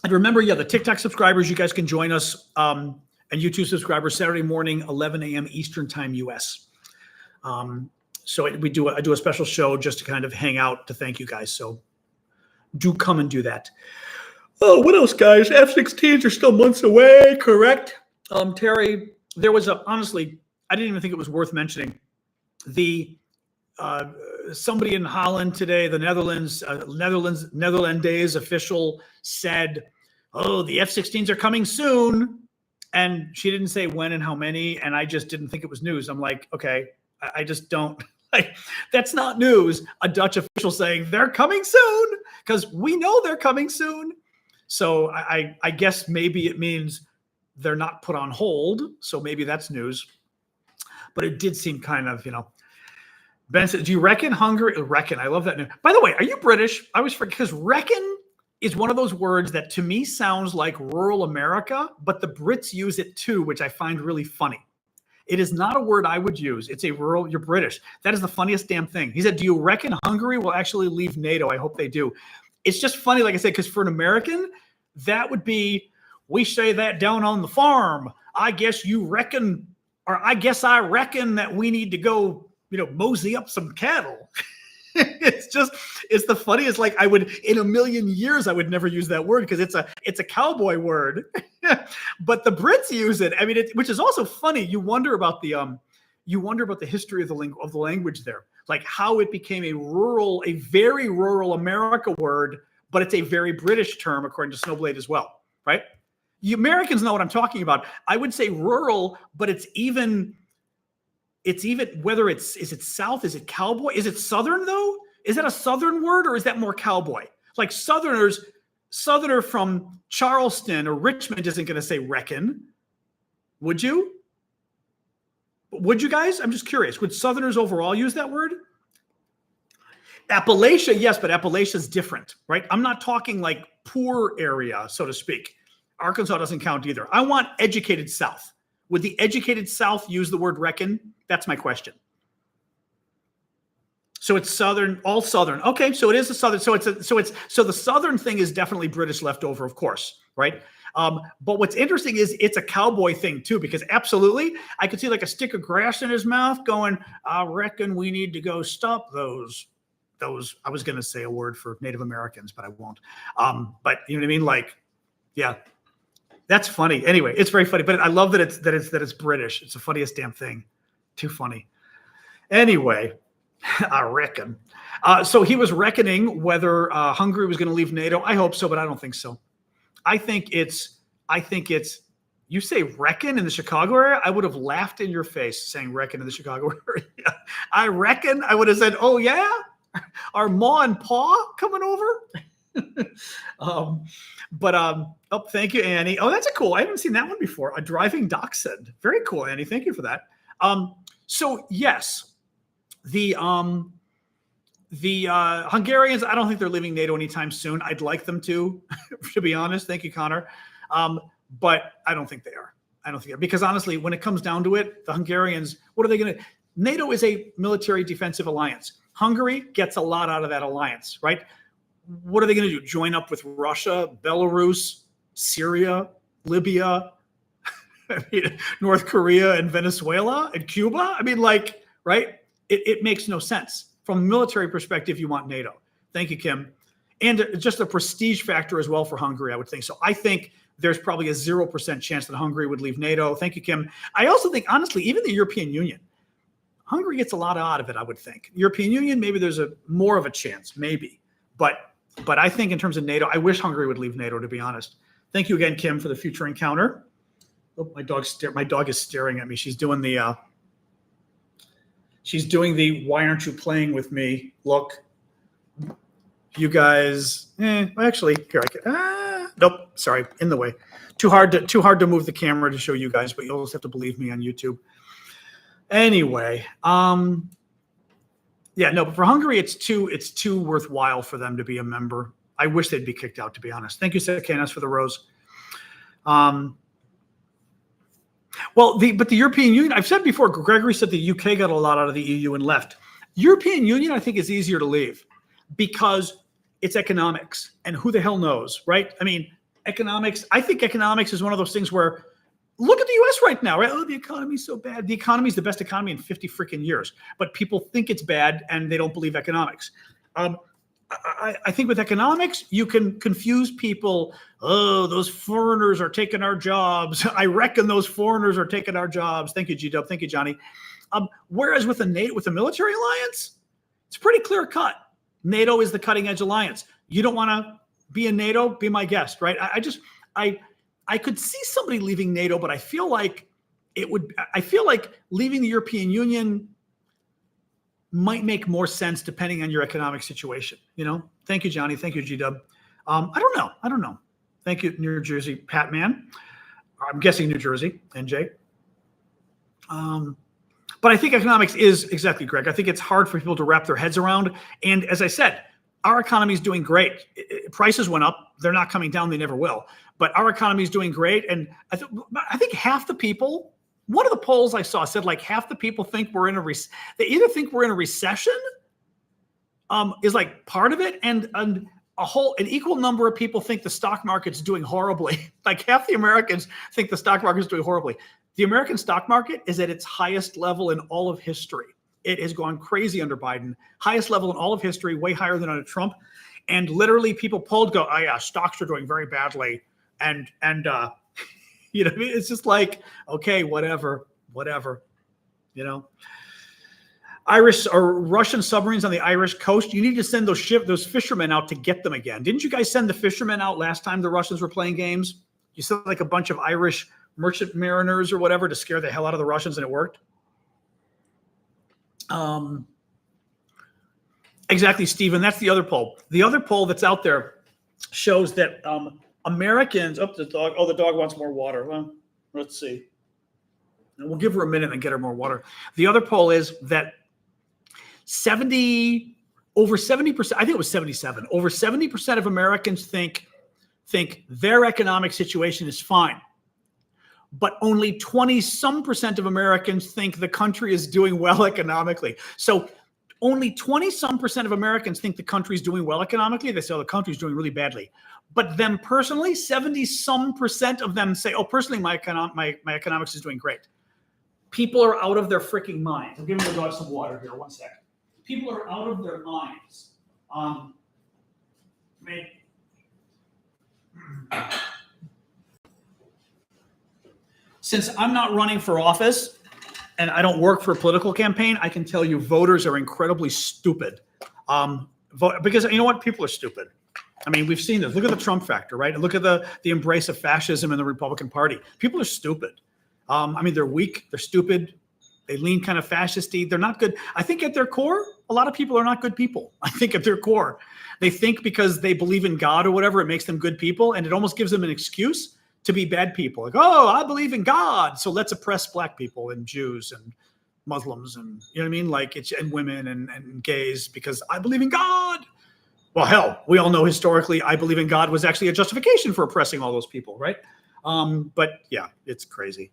And remember, the TikTok subscribers, you guys can join us, and YouTube subscribers Saturday morning, 11 a.m. Eastern time, US. So I do a special show just to kind of hang out to thank you guys. So do come and do that. Oh, what else, guys? F-16s are still months away, correct? Terry, there was honestly, I didn't even think it was worth mentioning. Somebody in Holland today, the Netherlands official said, oh, the F-16s are coming soon. And she didn't say when and how many. And I just didn't think it was news. I'm like, okay, I just don't. That's not news. A Dutch official saying they're coming soon, because we know they're coming soon. So I guess maybe it means they're not put on hold. So maybe that's news. But it did seem kind of, Ben said, do you reckon Hungary? Reckon. I love that name. By the way, are you British? I always forget, because reckon is one of those words that to me sounds like rural America, but the Brits use it too, which I find really funny. It is not a word I would use. It's a rural, you're British. That is the funniest damn thing. He said, do you reckon Hungary will actually leave NATO? I hope they do. It's just funny, like I said, because for an American, that would be, we say that down on the farm. I guess you reckon, or I guess I reckon that we need to go, mosey up some cattle. It's the funniest. Like in a million years, I would never use that word because it's a cowboy word. But the Brits use it. I mean, which is also funny. You wonder about the history of the language there, like how it became a very rural America word, but it's a very British term according to Snowblade as well, right? You Americans know what I'm talking about. I would say rural, but it's even whether is it South, is it cowboy, is it Southern though? Is that a Southern word or is that more cowboy? Like Southerner from Charleston or Richmond isn't going to say reckon. Would you? Would you guys? I'm just curious. Would Southerners overall use that word? Appalachia, yes, but Appalachia is different, right? I'm not talking like poor area, so to speak. Arkansas doesn't count either. I want educated South. Would the educated South use the word reckon? That's my question. So it's Southern, all Southern. Okay, so it is a Southern. So the Southern thing is definitely British leftover, of course, right? But what's interesting is it's a cowboy thing too, because absolutely, I could see like a stick of grass in his mouth going, I reckon we need to go stop those. I was going to say a word for Native Americans, but I won't. But you know what I mean? Like, Yeah, that's funny. Anyway, it's very funny, but I love that it's British. It's the funniest damn thing. Too funny. Anyway, I reckon. So he was reckoning whether Hungary was going to leave NATO. I hope so, but I don't think so. I think it's. You say reckon in the Chicago area, I would have laughed in your face saying reckon in the Chicago area. I reckon I would have said, oh yeah, are Ma and Pa coming over? Oh, thank you, Annie. Oh, that's I haven't seen that one before. A driving dachshund. Very cool, Annie. Thank you for that. So yes, the Hungarians, I don't think they're leaving NATO anytime soon. I'd like them to be honest. Thank you, Connor. But I don't think they are. I don't think they are. Because honestly, when it comes down to it, the Hungarians, what are they going to? NATO is a military defensive alliance. Hungary gets a lot out of that alliance, right? What are they going to do? Join up with Russia, Belarus, Syria, Libya, North Korea, and Venezuela, and Cuba? I mean, right? It makes no sense. From a military perspective, you want NATO. Thank you, Kim. And just a prestige factor as well for Hungary, I would think. So I think there's probably a 0% chance that Hungary would leave NATO. Thank you, Kim. I also think, honestly, even the European Union, Hungary gets a lot out of it, I would think. European Union, maybe there's more of a chance, maybe. But I think in terms of NATO, I wish Hungary would leave NATO, to be honest. Thank you again, Kim, for the future encounter. Oh, my dog is staring at me. She's doing the why aren't you playing with me? Look. You guys, actually, here I can. Nope, sorry, in the way. Too hard to move the camera to show you guys, but you'll just have to believe me on YouTube. Anyway, yeah, no, but for Hungary, it's too worthwhile for them to be a member. I wish they'd be kicked out, to be honest. Thank you, Sakanas, for the rose. But the European Union, I've said before, Gregory said the UK got a lot out of the EU and left. European Union, I think, is easier to leave because it's economics, and who the hell knows, right? I mean, economics, I think economics is one of those things where, look at the US right now, right? Oh, the economy's so bad. The economy is the best economy in 50 freaking years, but people think it's bad and they don't believe economics. I think with economics, you can confuse people. Oh, those foreigners are taking our jobs. I reckon those foreigners are taking our jobs. Thank you, G-Dub. Thank you, Johnny. Whereas with a military alliance, it's pretty clear cut. NATO is the cutting edge alliance. You don't want to be in NATO? Be my guest, right? I could see somebody leaving NATO, but I feel like leaving the European Union might make more sense depending on your economic situation. Thank you, Johnny. Thank you, G-Dub. I don't know. Thank you, New Jersey, Pat Man. I'm guessing New Jersey, NJ. But I think economics is exactly, Greg. I think it's hard for people to wrap their heads around. And as I said, our economy is doing great. Prices went up. They're not coming down. They never will. But our economy is doing great. And I think half the people, one of the polls I saw said like half the people think we're in they either think we're in a recession, is like part of it, and an equal number of people think the stock market's doing horribly. Like half the Americans think the stock market's doing horribly. The American stock market is at its highest level in all of history. It has gone crazy under Biden. Highest level in all of history, way higher than under Trump. And literally people polled go, oh yeah, stocks are doing very badly. And it's just like, okay, whatever. Irish or Russian submarines on the Irish coast. You need to send those fishermen out to get them again. Didn't you guys send the fishermen out last time the Russians were playing games? You sent like a bunch of Irish merchant mariners or whatever to scare the hell out of the Russians, and it worked. Exactly, Stephen. That's the other poll. The other poll that's out there shows that Americans. The dog wants more water. Well, let's see. And we'll give her a minute and get her more water. The other poll is that over 70%, I think it was 77, over 70% of Americans think their economic situation is fine. But only 20-some% of Americans think the country is doing well economically. So only 20-some% of Americans think the country is doing well economically. They say, oh, the country is doing really badly. But them personally, 70-some% of them say, oh, personally, my economics is doing great. People are out of their freaking minds. I'm giving the dog some water here. 1 second. People are out of their minds. since I'm not running for office and I don't work for a political campaign, I can tell you voters are incredibly stupid. Because you know what? People are stupid. I mean, we've seen this. Look at the Trump factor, right? And look at the embrace of fascism in the Republican Party. People are stupid. I mean, they're weak. They're stupid. They lean kind of fascist-y. They're not good. I think at their core, a lot of people are not good people. I think at their core, they think because they believe in God or whatever, it makes them good people. And it almost gives them an excuse to be bad people. Like, oh, I believe in God, so let's oppress black people and Jews and Muslims and, you know what I mean? Like, and women and gays because I believe in God. Well, hell, we all know historically, I believe in God was actually a justification for oppressing all those people, right? But yeah, it's crazy.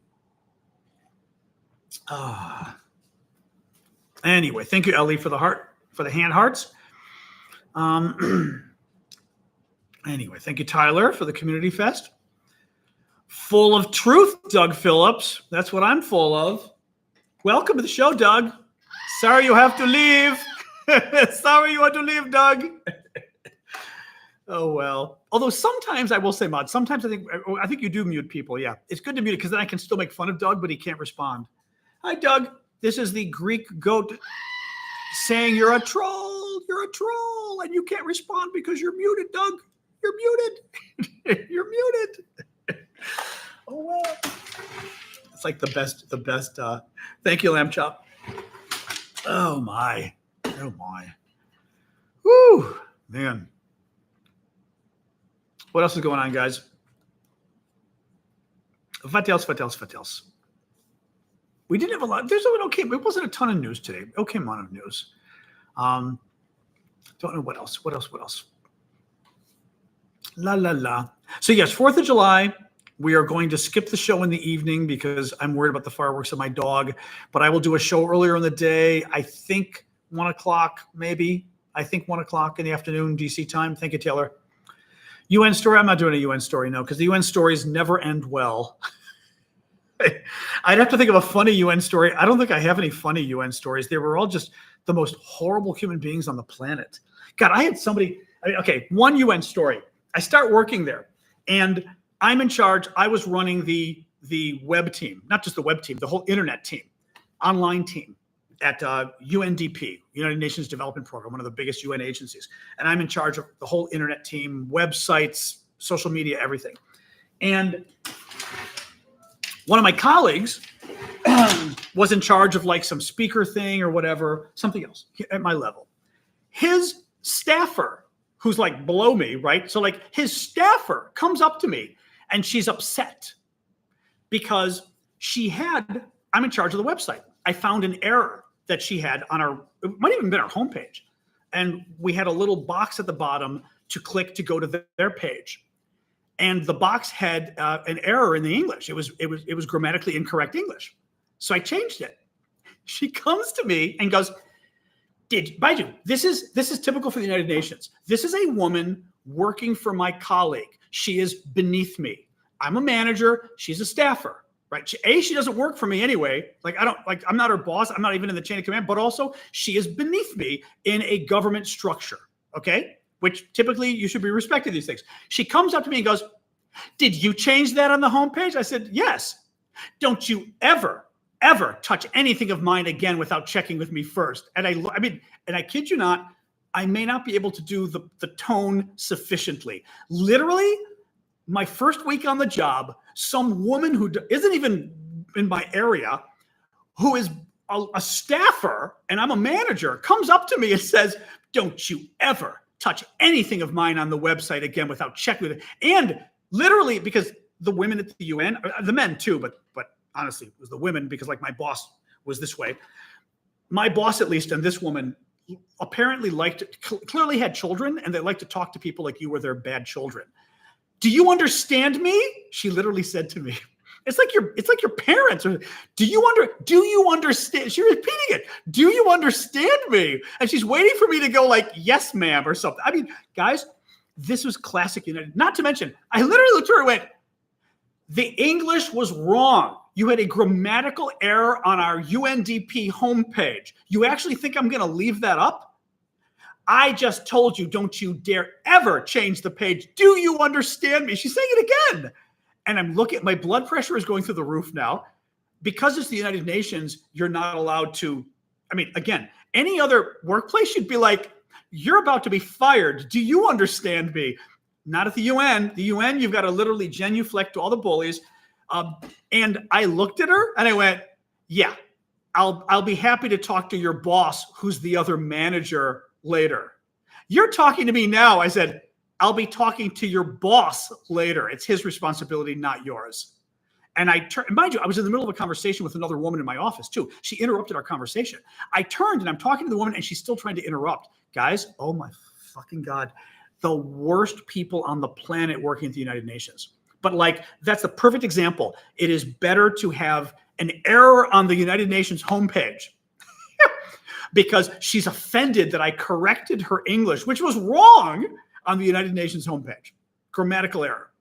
Anyway, thank you, Ellie, for the hand hearts. Anyway, thank you, Tyler, for the community fest. Full of truth, Doug Phillips. That's what I'm full of. Welcome to the show, Doug. Sorry you have to leave. Sorry you had to leave, Doug. Oh, well. Although sometimes I will say, Mod, sometimes I think you do mute people. Yeah, it's good to mute it because then I can still make fun of Doug, but he can't respond. Hi, Doug. This is the Greek goat saying you're a troll. You're a troll, and you can't respond because you're muted, Doug. You're muted. You're muted. Oh, well. It's like the best. Thank you, Lamb Chop. Oh, my. Oh, my. Woo, man. What else is going on, guys? What else? We didn't have a lot. It wasn't a ton of news today. Okay amount of news. Don't know what else. La. So yes, 4th of July, we are going to skip the show in the evening because I'm worried about the fireworks of my dog. But I will do a show earlier in the day. I think 1 o'clock, maybe. I think 1 o'clock in the afternoon, DC time. Thank you, Taylor. UN story. I'm not doing a UN story, no, because the UN stories never end well. I'd have to think of a funny UN story. I don't think I have any funny UN stories. They were all just the most horrible human beings on the planet. God, I had somebody. Okay, one UN story. I start working there, and I'm in charge. I was running the web team, not just the web team, the whole internet team, online team at UNDP, United Nations Development Program, one of the biggest UN agencies. And I'm in charge of the whole internet team, websites, social media, everything. And one of my colleagues was in charge of like some speaker thing or whatever, something else at my level. His staffer, who's like below me, right? So like his staffer comes up to me and she's upset because I'm in charge of the website. I found an error that she had on it might even been our homepage. And we had a little box at the bottom to click to go to their page. And the box had an error in the English. It was grammatically incorrect English. So I changed it. She comes to me and goes, Baiju, this is typical for the United Nations. This is a woman working for my colleague. She is beneath me. I'm a manager. She's a staffer. Right. She doesn't work for me anyway. I'm not her boss. I'm not even in the chain of command, but also she is beneath me in a government structure. Okay. Which typically you should be respecting these things. She comes up to me and goes, did you change that on the homepage? I said, yes. Don't you ever touch anything of mine again without checking with me first. And I kid you not, I may not be able to do the tone sufficiently. Literally, my first week on the job, some woman who isn't even in my area, who is a staffer, and I'm a manager, comes up to me and says, don't you ever touch anything of mine on the website again without checking with it. And literally, because the women at the UN, the men too, but honestly, it was the women because like my boss was this way. My boss, at least, and this woman apparently clearly had children, and they like to talk to people like you were their bad children. Do you understand me? She literally said to me, it's like your parents. Or, do you understand? She's repeating it. Do you understand me? And she's waiting for me to go like, yes, ma'am, or something. I mean, guys, this was classic United. Not to mention, I literally looked at her and went, the English was wrong. You had a grammatical error on our UNDP homepage. You actually think I'm going to leave that up? I just told you, don't you dare ever change the page. Do you understand me? She's saying it again. And I'm looking, my blood pressure is going through the roof now. Because it's the United Nations, you're not allowed to, I mean, again, any other workplace, you'd be like, you're about to be fired. Do you understand me? Not at the UN. The UN, you've got to literally genuflect to all the bullies. And I looked at her and I went, yeah, I'll be happy to talk to your boss, who's the other manager, later. You're talking to me now. I said, I'll be talking to your boss later. It's his responsibility, not yours. And I turned, mind you, I was in the middle of a conversation with another woman in my office too. She interrupted our conversation. I turned and I'm talking to the woman and she's still trying to interrupt. Guys, oh my fucking God. The worst people on the planet working at the United Nations. But like, that's the perfect example. It is better to have an error on the United Nations homepage because she's offended that I corrected her English, which was wrong, on the United Nations homepage. Grammatical error.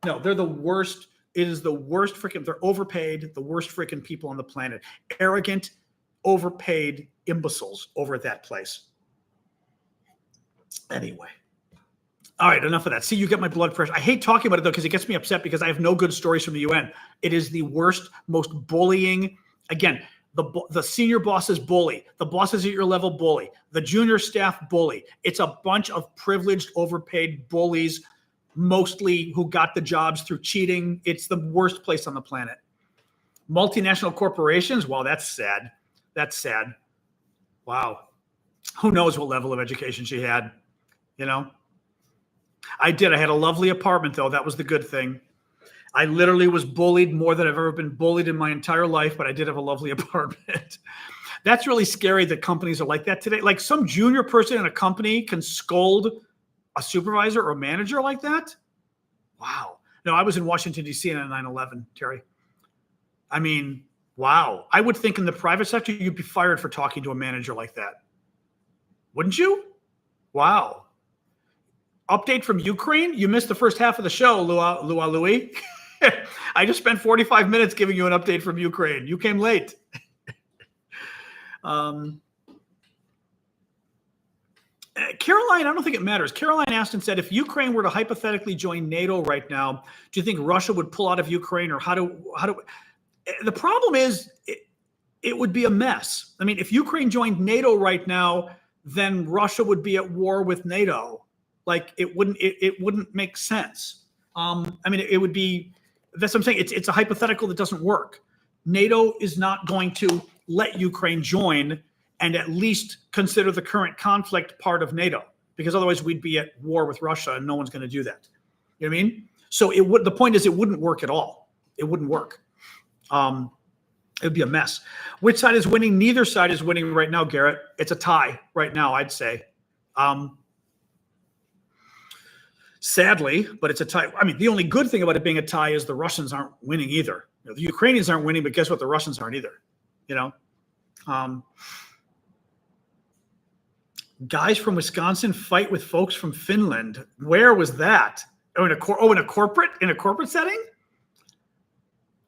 No, they're the worst. It is the worst freaking, they're overpaid, the worst freaking people on the planet. Arrogant, overpaid imbeciles over at that place. Anyway. All right, enough of that. See, you get my blood pressure. I hate talking about it, though, because it gets me upset because I have no good stories from the UN. It is the worst, most bullying. Again, the senior bosses bully. The bosses at your level bully. The junior staff bully. It's a bunch of privileged, overpaid bullies, mostly who got the jobs through cheating. It's the worst place on the planet. Multinational corporations, wow, that's sad. That's sad. Wow. Who knows what level of education she had, you know? I did. I had a lovely apartment, though. That was the good thing. I literally was bullied more than I've ever been bullied in my entire life, but I did have a lovely apartment. That's really scary that companies are like that today. Like some junior person in a company can scold a supervisor or a manager like that? Wow. No, I was in Washington, D.C. on 9/11, Terry. I mean, wow. I would think in the private sector, you'd be fired for talking to a manager like that. Wouldn't you? Wow. Update from Ukraine. You missed the first half of the show, Louis. I just spent 45 minutes giving you an update from Ukraine. You came late. Caroline, I don't think it matters. Caroline Aston said, if Ukraine were to hypothetically join NATO right now, do you think Russia would pull out of Ukraine, or how do the problem is it would be a mess. I mean, if Ukraine joined NATO right now, then Russia would be at war with NATO. Like it wouldn't make sense. I mean, it would be, that's what I'm saying. It's a hypothetical that doesn't work. NATO is not going to let Ukraine join and at least consider the current conflict part of NATO, because otherwise we'd be at war with Russia and no one's going to do that. You know what I mean? So the point is it wouldn't work at all. It wouldn't work. It would be a mess. Which side is winning? Neither side is winning right now, Garrett. It's a tie right now, I'd say. Sadly, but it's a tie. I mean, the only good thing about it being a tie is the Russians aren't winning either. You know, the Ukrainians aren't winning, but guess what? The Russians aren't either. You know? Guys from Wisconsin fight with folks from Finland. Where was that? Oh, in a corporate setting?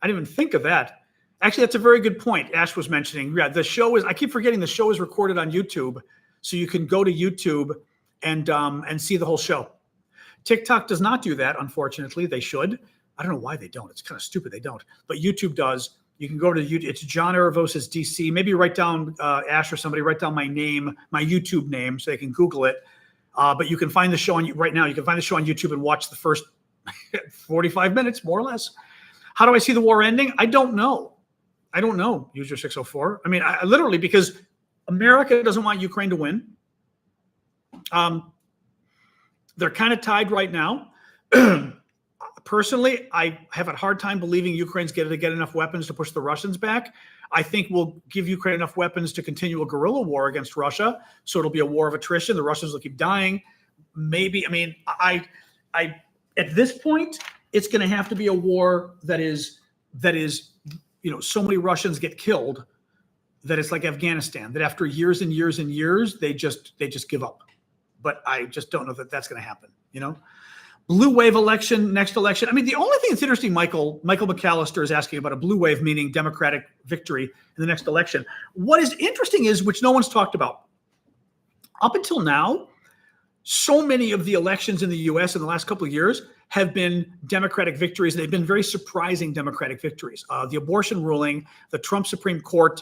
I didn't even think of that. Actually, that's a very good point. Ash was mentioning. Yeah, the show is. I keep forgetting the show is recorded on YouTube, so you can go to YouTube and see the whole show. TikTok does not do that, unfortunately. They should. I don't know why they don't. It's kind of stupid they don't. But YouTube does. You can go to YouTube. It's John Aravosis DC. Maybe write down, Ash or somebody, write down my name, my YouTube name, so they can Google it. But you can find the show on right now. You can find the show on YouTube and watch the first 45 minutes, more or less. How do I see the war ending? I don't know. I don't know, User 604. I mean, I literally, because America doesn't want Ukraine to win. They're kind of tied right now. Personally, I have a hard time believing Ukraine's going to get enough weapons to push the Russians back. I think we'll give Ukraine enough weapons to continue a guerrilla war against Russia. So it'll be a war of attrition. The Russians will keep dying. Maybe, I mean, I at this point, it's going to have to be a war that is, you know, so many Russians get killed that it's like Afghanistan, that after years and years and years, they just give up. But I just don't know that that's going to happen, you know? Blue wave election, next election. I mean, the only thing that's interesting, Michael McAllister is asking about a blue wave, meaning Democratic victory in the next election. What is interesting is, which no one's talked about, up until now, so many of the elections in the U.S. in the last couple of years have been Democratic victories. They've been very surprising Democratic victories. The abortion ruling, the Trump Supreme Court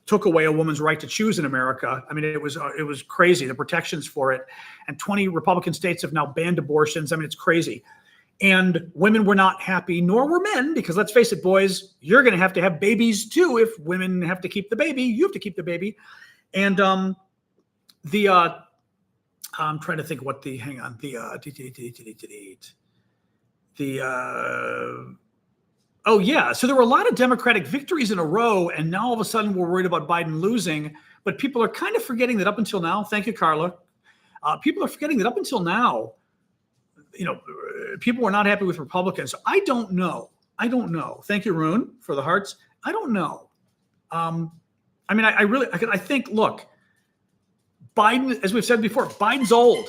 took away a woman's right to choose in America. I mean, it was crazy, the protections for it. And 20 Republican states have now banned abortions. I mean, it's crazy. And women were not happy, nor were men, because let's face it, boys, you're going to have babies too. If women have to keep the baby, you have to keep the baby. And I'm trying to think what hang on, oh yeah. So there were a lot of Democratic victories in a row, and now all of a sudden we're worried about Biden losing, but people are kind of forgetting that up until now, thank you, Carla. People are forgetting that up until now, people were not happy with Republicans. I don't know. Thank you, Rune, for the hearts. I don't know. I mean, I think, look, Biden, as we've said before, Biden's old.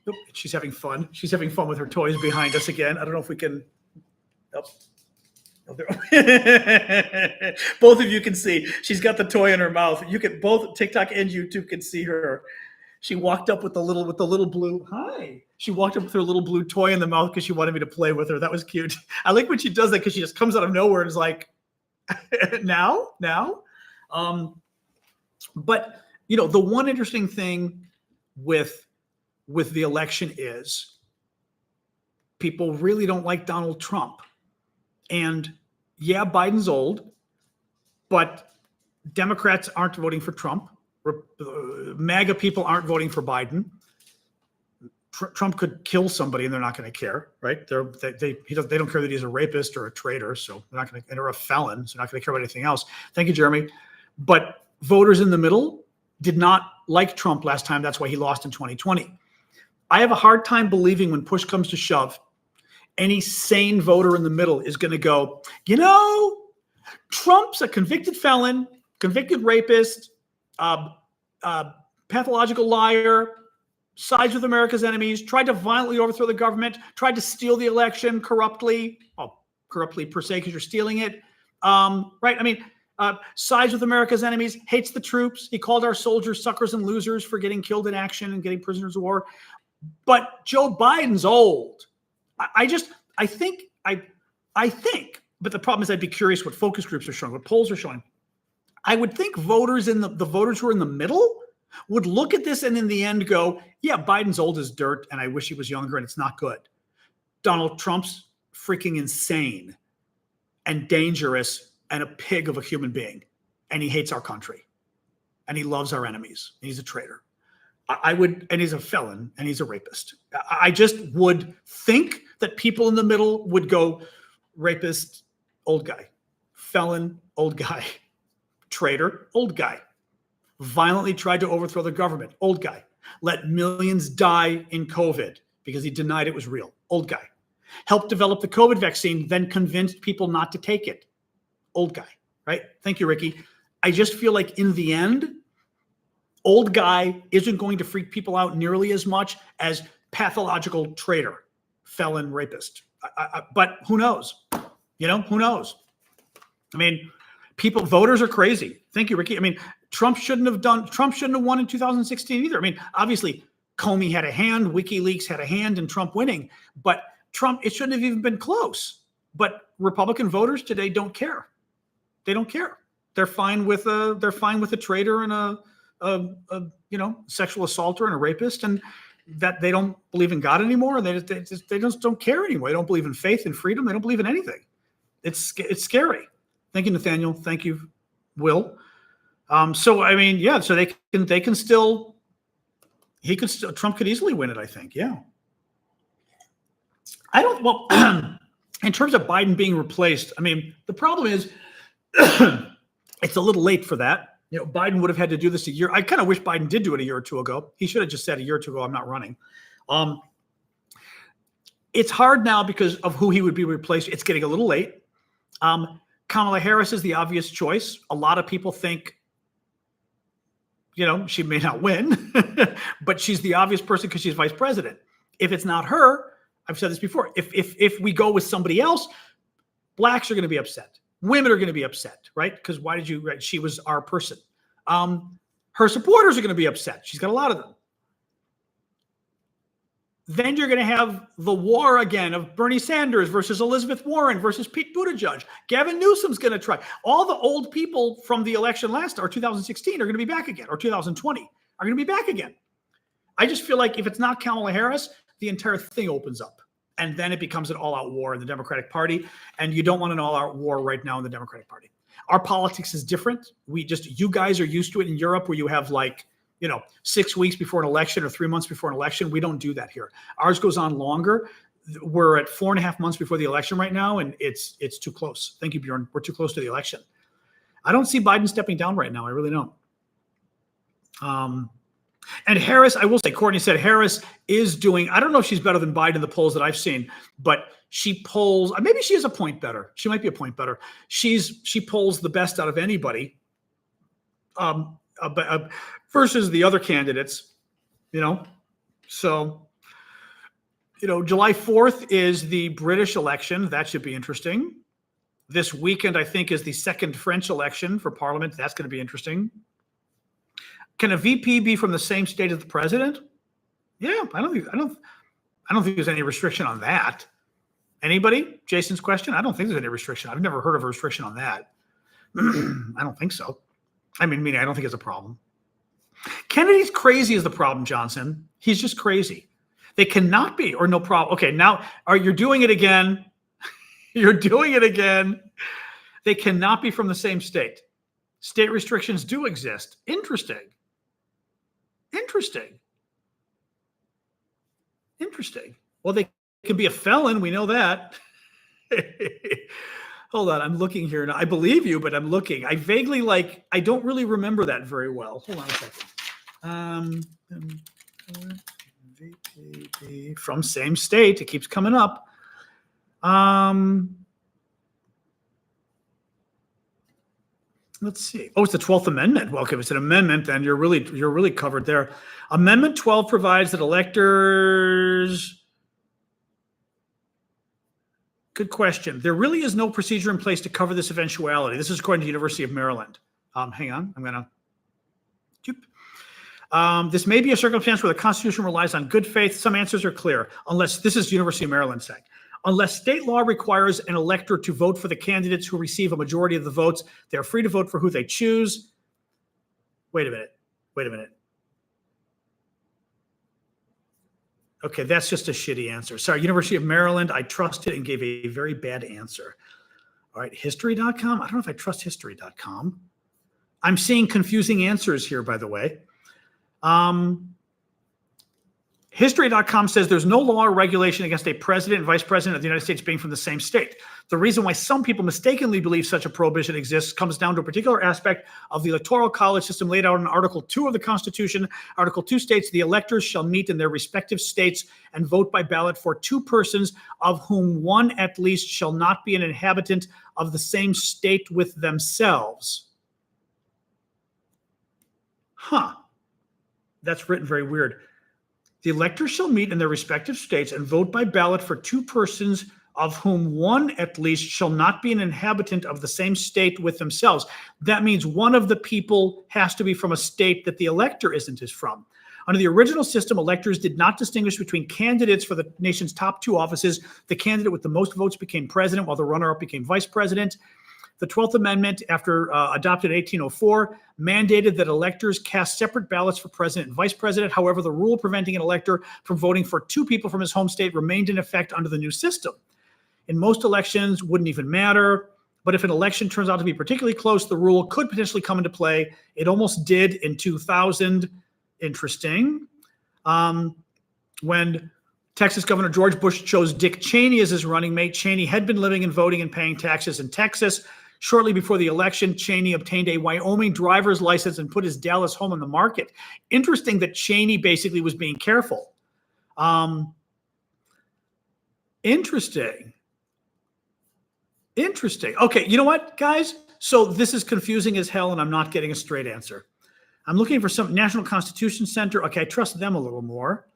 Oop, she's having fun. She's having fun with her toys behind us again. I don't know if we can. Oh, both of you can see. She's got the toy in her mouth. You can both TikTok and YouTube can see her. She walked up with the little blue. Hi. She walked up with her little blue toy in the mouth because she wanted me to play with her. That was cute. I like when she does that because she just comes out of nowhere and is like, now. But the one interesting thing with the election is people really don't like Donald Trump. And yeah, Biden's old, but Democrats aren't voting for Trump. MAGA people aren't voting for Biden. Trump could kill somebody and they're not going to care, right? They don't care that he's a rapist or a traitor, so they're not going to, or a felon, so they're not going to care about anything else. Thank you, Jeremy. But voters in the middle did not like Trump last time. That's why he lost in 2020. I have a hard time believing when push comes to shove, any sane voter in the middle is going to go, Trump's a convicted felon, convicted rapist, pathological liar, sides with America's enemies, tried to violently overthrow the government, tried to steal the election corruptly. Well, corruptly per se because you're stealing it. Right? I mean, sides with America's enemies, hates the troops. He called our soldiers suckers and losers for getting killed in action and getting prisoners of war. But Joe Biden's old. I think, but the problem is I'd be curious what focus groups are showing, what polls are showing. I would think voters the voters who are in the middle would look at this and in the end go, yeah, Biden's old as dirt and I wish he was younger and it's not good. Donald Trump's freaking insane and dangerous and a pig of a human being. And he hates our country and he loves our enemies. He's a traitor. And he's a felon and he's a rapist. I just would think that people in the middle would go rapist, old guy, felon, old guy, traitor, old guy, violently tried to overthrow the government, old guy, let millions die in COVID because he denied it was real, old guy, helped develop the COVID vaccine, then convinced people not to take it, old guy, right? Thank you, Ricky. I just feel like in the end, old guy isn't going to freak people out nearly as much as pathological traitor, felon, rapist. But who knows? Who knows? I mean, voters are crazy. Thank you, Ricky. I mean, Trump shouldn't have won in 2016 either. I mean, obviously, Comey had a hand, WikiLeaks had a hand in Trump winning, but it shouldn't have even been close. But Republican voters today don't care. They don't care. They're fine with a traitor and a sexual assaulter and a rapist, and that they don't believe in God anymore. They just don't care anymore. They don't believe in faith and freedom. They don't believe in anything. It's scary. Thank you, Nathaniel. Thank you, Will. So I mean, yeah. So Trump could easily win it. I think. Yeah. In terms of Biden being replaced, I mean, the problem is it's a little late for that. Biden would have had to do this a year. I kind of wish Biden did do it a year or two ago. He should have just said a year or two ago, I'm not running. It's hard now because of who he would be replaced. It's getting a little late. Kamala Harris is the obvious choice. A lot of people think, she may not win, but she's the obvious person because she's vice president. If it's not her, I've said this before, if we go with somebody else, blacks are going to be upset. Women are going to be upset, right? Because she was our person. Her supporters are going to be upset. She's got a lot of them. Then you're going to have the war again of Bernie Sanders versus Elizabeth Warren versus Pete Buttigieg. Gavin Newsom's going to try. All the old people from the election last or 2016 are going to be back again, or 2020 are going to be back again. I just feel like if it's not Kamala Harris, the entire thing opens up. And then it becomes an all-out war in the Democratic Party. And you don't want an all-out war right now in the Democratic Party. Our politics is different. You guys are used to it in Europe where you have 6 weeks before an election or 3 months before an election. We don't do that here. Ours goes on longer. We're at 4.5 months before the election right now, and it's too close. Thank you, Bjorn. We're too close to the election. I don't see Biden stepping down right now. I really don't. And Harris, I will say, Courtney said Harris is doing, I don't know if she's better than Biden in the polls that I've seen, but she polls, maybe she is a point better. She might be a point better. She polls the best out of anybody. Versus the other candidates, So, July 4th is the British election. That should be interesting. This weekend, I think, is the second French election for Parliament. That's going to be interesting. Can a VP be from the same state as the president? Yeah, I don't think there's any restriction on that. Anybody? Jason's question? I don't think there's any restriction. I've never heard of a restriction on that. I don't think so. I don't think it's a problem. Kennedy's crazy is the problem, Johnson. He's just crazy. They cannot be, or no problem. Okay, now you're doing it again. You're doing it again. They cannot be from the same state. State restrictions do exist. Interesting. Well, they can be a felon. We know that. Hold on, I'm looking here now. I believe you, but I'm looking. I vaguely I don't really remember that very well. Hold on a second. VPP from same state. It keeps coming up. Let's see. Oh, it's the 12th Amendment. Well, if it's an amendment, then you're really covered there. Amendment 12 provides that electors. Good question. There really is no procedure in place to cover this eventuality. This is according to the University of Maryland. Hang on. I'm going to. This may be a circumstance where the Constitution relies on good faith. Some answers are clear. This is University of Maryland saying. Unless state law requires an elector to vote for the candidates who receive a majority of the votes, they are free to vote for who they choose. Wait a minute. Okay, that's just a shitty answer. Sorry, University of Maryland, I trusted and gave a very bad answer. All right, history.com. I don't know if I trust history.com. I'm seeing confusing answers here, by the way. History.com says there's no law or regulation against a president and vice president of the United States being from the same state. The reason why some people mistakenly believe such a prohibition exists comes down to a particular aspect of the Electoral College system laid out in Article 2 of the Constitution. Article 2 states the electors shall meet in their respective states and vote by ballot for two persons, of whom one at least shall not be an inhabitant of the same state with themselves. That's written very weird. The electors shall meet in their respective states and vote by ballot for two persons, of whom one at least shall not be an inhabitant of the same state with themselves. That means one of the people has to be from a state that the elector isn't from. Under the original system, electors did not distinguish between candidates for the nation's top two offices. The candidate with the most votes became president, while the runner-up became vice president. The 12th Amendment, after adopted in 1804, mandated that electors cast separate ballots for president and vice president. However, the rule preventing an elector from voting for two people from his home state remained in effect under the new system. In most elections, wouldn't even matter. But if an election turns out to be particularly close, the rule could potentially come into play. It almost did in 2000. Interesting. When Texas Governor George Bush chose Dick Cheney as his running mate, Cheney had been living and voting and paying taxes in Texas. Shortly before the election, Cheney obtained a Wyoming driver's license and put his Dallas home on the market. Interesting that Cheney basically was being careful. Interesting. Okay, you know what, guys? So this is confusing as hell, and I'm not getting a straight answer. I'm looking for some National Constitution Center. Okay, I trust them a little more.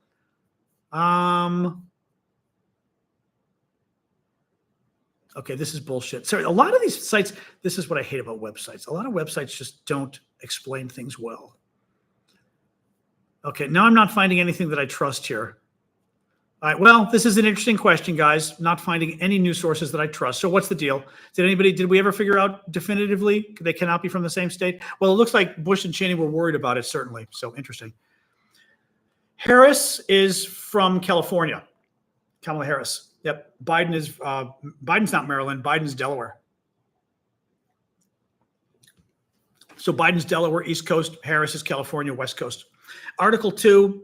Okay, this is bullshit. Sorry, a lot of these sites, this is what I hate about websites. A lot of websites just don't explain things well. Okay, now I'm not finding anything that I trust here. All right. Well, this is an interesting question, guys. Not finding any news sources that I trust. So what's the deal? Did we ever figure out definitively they cannot be from the same state? Well, it looks like Bush and Cheney were worried about it, certainly. So interesting. Harris is from California. Kamala Harris. Yep. Biden's not Maryland. Biden's Delaware. So Biden's Delaware, East Coast. Harris is California, West Coast. Article 2.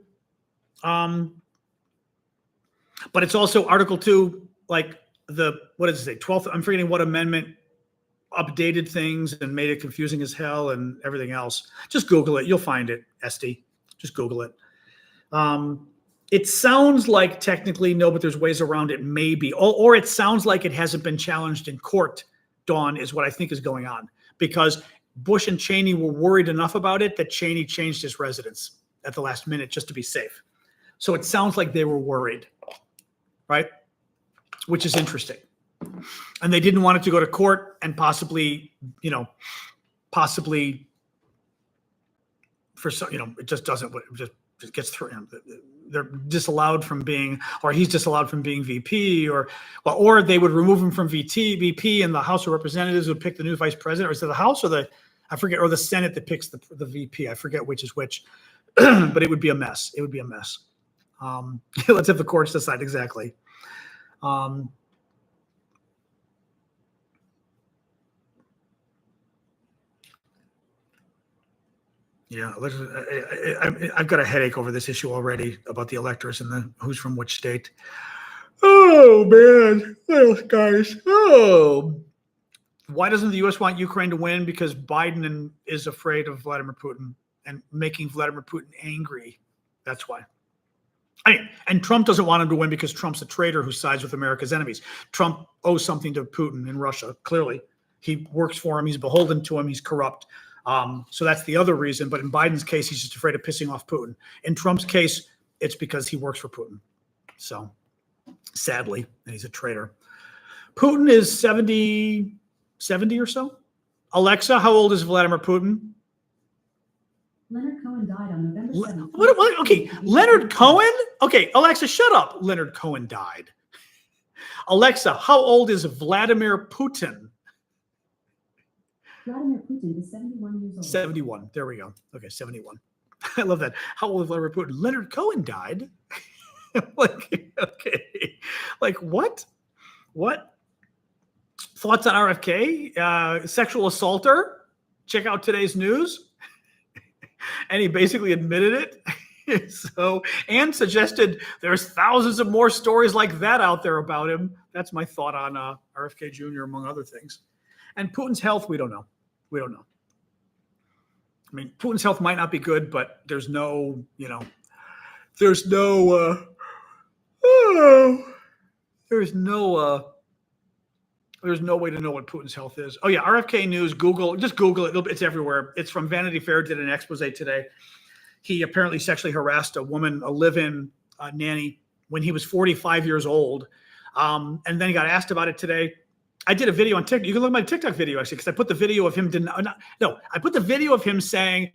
But it's also Article 2, like what does it say? 12th, I'm forgetting what amendment updated things and made it confusing as hell and everything else. Just Google it. You'll find it, SD. Just Google it. It sounds like technically no, but there's ways around it, maybe. Or it sounds like it hasn't been challenged in court, Dawn, is what I think is going on. Because Bush and Cheney were worried enough about it that Cheney changed his residence at the last minute just to be safe. So it sounds like they were worried, right? Which is interesting. And they didn't want it to go to court and possibly for some, it just doesn't, it just gets through him. They're disallowed from being, or he's disallowed from being VP, or they would remove him from VP, and the House of Representatives would pick the new vice president, or is it the House or the Senate that picks the VP? I forget which is which, but it would be a mess. It would be a mess. Let's have the courts decide exactly. Yeah, I've got a headache over this issue already about the electors and who's from which state. Oh, man. Well, guys. Oh. Why doesn't the U.S. want Ukraine to win? Because Biden is afraid of Vladimir Putin and making Vladimir Putin angry. That's why. And Trump doesn't want him to win because Trump's a traitor who sides with America's enemies. Trump owes something to Putin in Russia, clearly. He works for him. He's beholden to him. He's corrupt. So that's the other reason. But in Biden's case, he's just afraid of pissing off Putin. In Trump's case, it's because he works for Putin. So sadly, and he's a traitor. Putin is 70 or so. Alexa, how old is Vladimir Putin? Leonard Cohen died on November 7th. What? Okay, Leonard Cohen? Okay, Alexa, shut up. Leonard Cohen died. Alexa, how old is Vladimir Putin? Vladimir Putin is 71 years old. 71. There we go. Okay, 71. I love that. How old is Vladimir Putin? Leonard Cohen died. Okay. Like what? What? Thoughts on RFK? Sexual assaulter? Check out today's news. And he basically admitted it. And suggested there's thousands of more stories like that out there about him. That's my thought on RFK Jr., among other things. And Putin's health, we don't know. We don't know. I mean, Putin's health might not be good, but there's no way to know what Putin's health is. Oh yeah, RFK News, just Google it. It's everywhere. It's from Vanity Fair, did an expose today. He apparently sexually harassed a woman, a live-in nanny, when he was 45 years old. And then he got asked about it today. I did a video on TikTok. You can look at my TikTok video, actually, because I put the video of him. I put the video of him saying,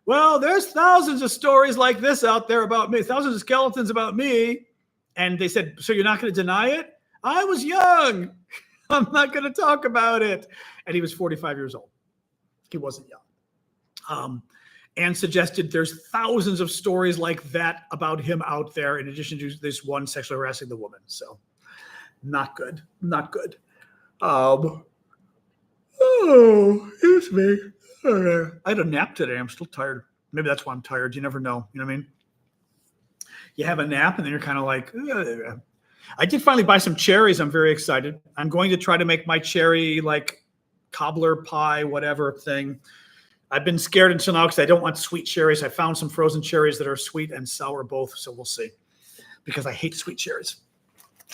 well, there's thousands of stories like this out there about me, thousands of skeletons about me. And they said, so you're not going to deny it? I was young. I'm not going to talk about it. And he was 45 years old. He wasn't young. And suggested there's thousands of stories like that about him out there, in addition to this one sexually harassing the woman. So not good. Not good. Excuse me. I had a nap today. I'm still tired. Maybe that's why I'm tired. You never know. You know what I mean? You have a nap and then you're kind of like, ugh. I did finally buy some cherries. I'm very excited. I'm going to try to make my cherry like cobbler pie, whatever thing. I've been scared until now because I don't want sweet cherries. I found some frozen cherries that are sweet and sour both. So we'll see, because I hate sweet cherries,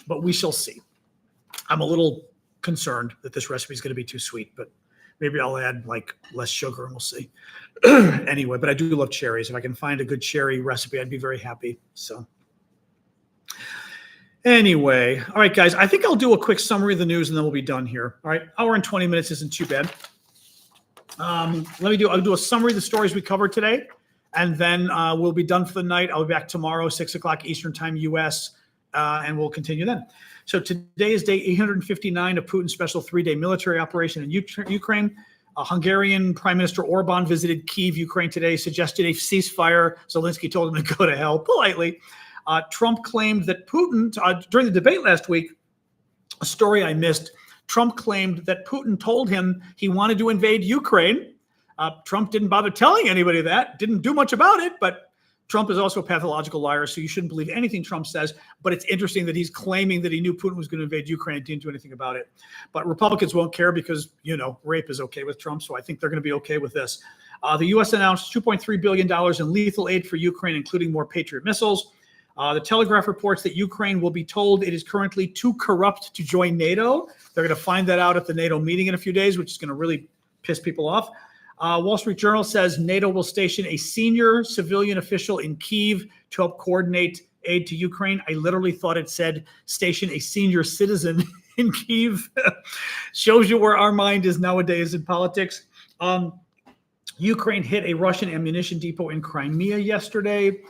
but we shall see. I'm a little concerned that this recipe is going to be too sweet, but maybe I'll add like less sugar and we'll see. Anyway, but I do love cherries. If I can find a good cherry recipe, I'd be very happy. So anyway, all right, guys, I think I'll do a quick summary of the news and then we'll be done here. All right, hour and 20 minutes isn't too bad. I'll do a summary of the stories we covered today, and then we'll be done for the night. I'll be back tomorrow, 6 o'clock Eastern time, US, and we'll continue then. So today is day 859 of Putin's special 3-day military operation in Ukraine. Hungarian Prime Minister Orban visited Kyiv, Ukraine today, suggested a ceasefire. Zelensky told him to go to hell politely. Trump claimed that Putin, during the debate last week, a story I missed, Trump claimed that Putin told him he wanted to invade Ukraine. Trump didn't bother telling anybody that, didn't do much about it, but Trump is also a pathological liar, so you shouldn't believe anything Trump says. But it's interesting that he's claiming that he knew Putin was going to invade Ukraine and didn't do anything about it. But Republicans won't care because, rape is okay with Trump, so I think they're going to be okay with this. The U.S. announced $2.3 billion in lethal aid for Ukraine, including more Patriot missiles. The Telegraph reports that Ukraine will be told it is currently too corrupt to join NATO. They're going to find that out at the NATO meeting in a few days, which is going to really piss people off. Wall Street Journal says NATO will station a senior civilian official in Kyiv to help coordinate aid to Ukraine. I literally thought it said station a senior citizen in Kyiv. Shows you where our mind is nowadays in politics. Ukraine hit a Russian ammunition depot in Crimea yesterday.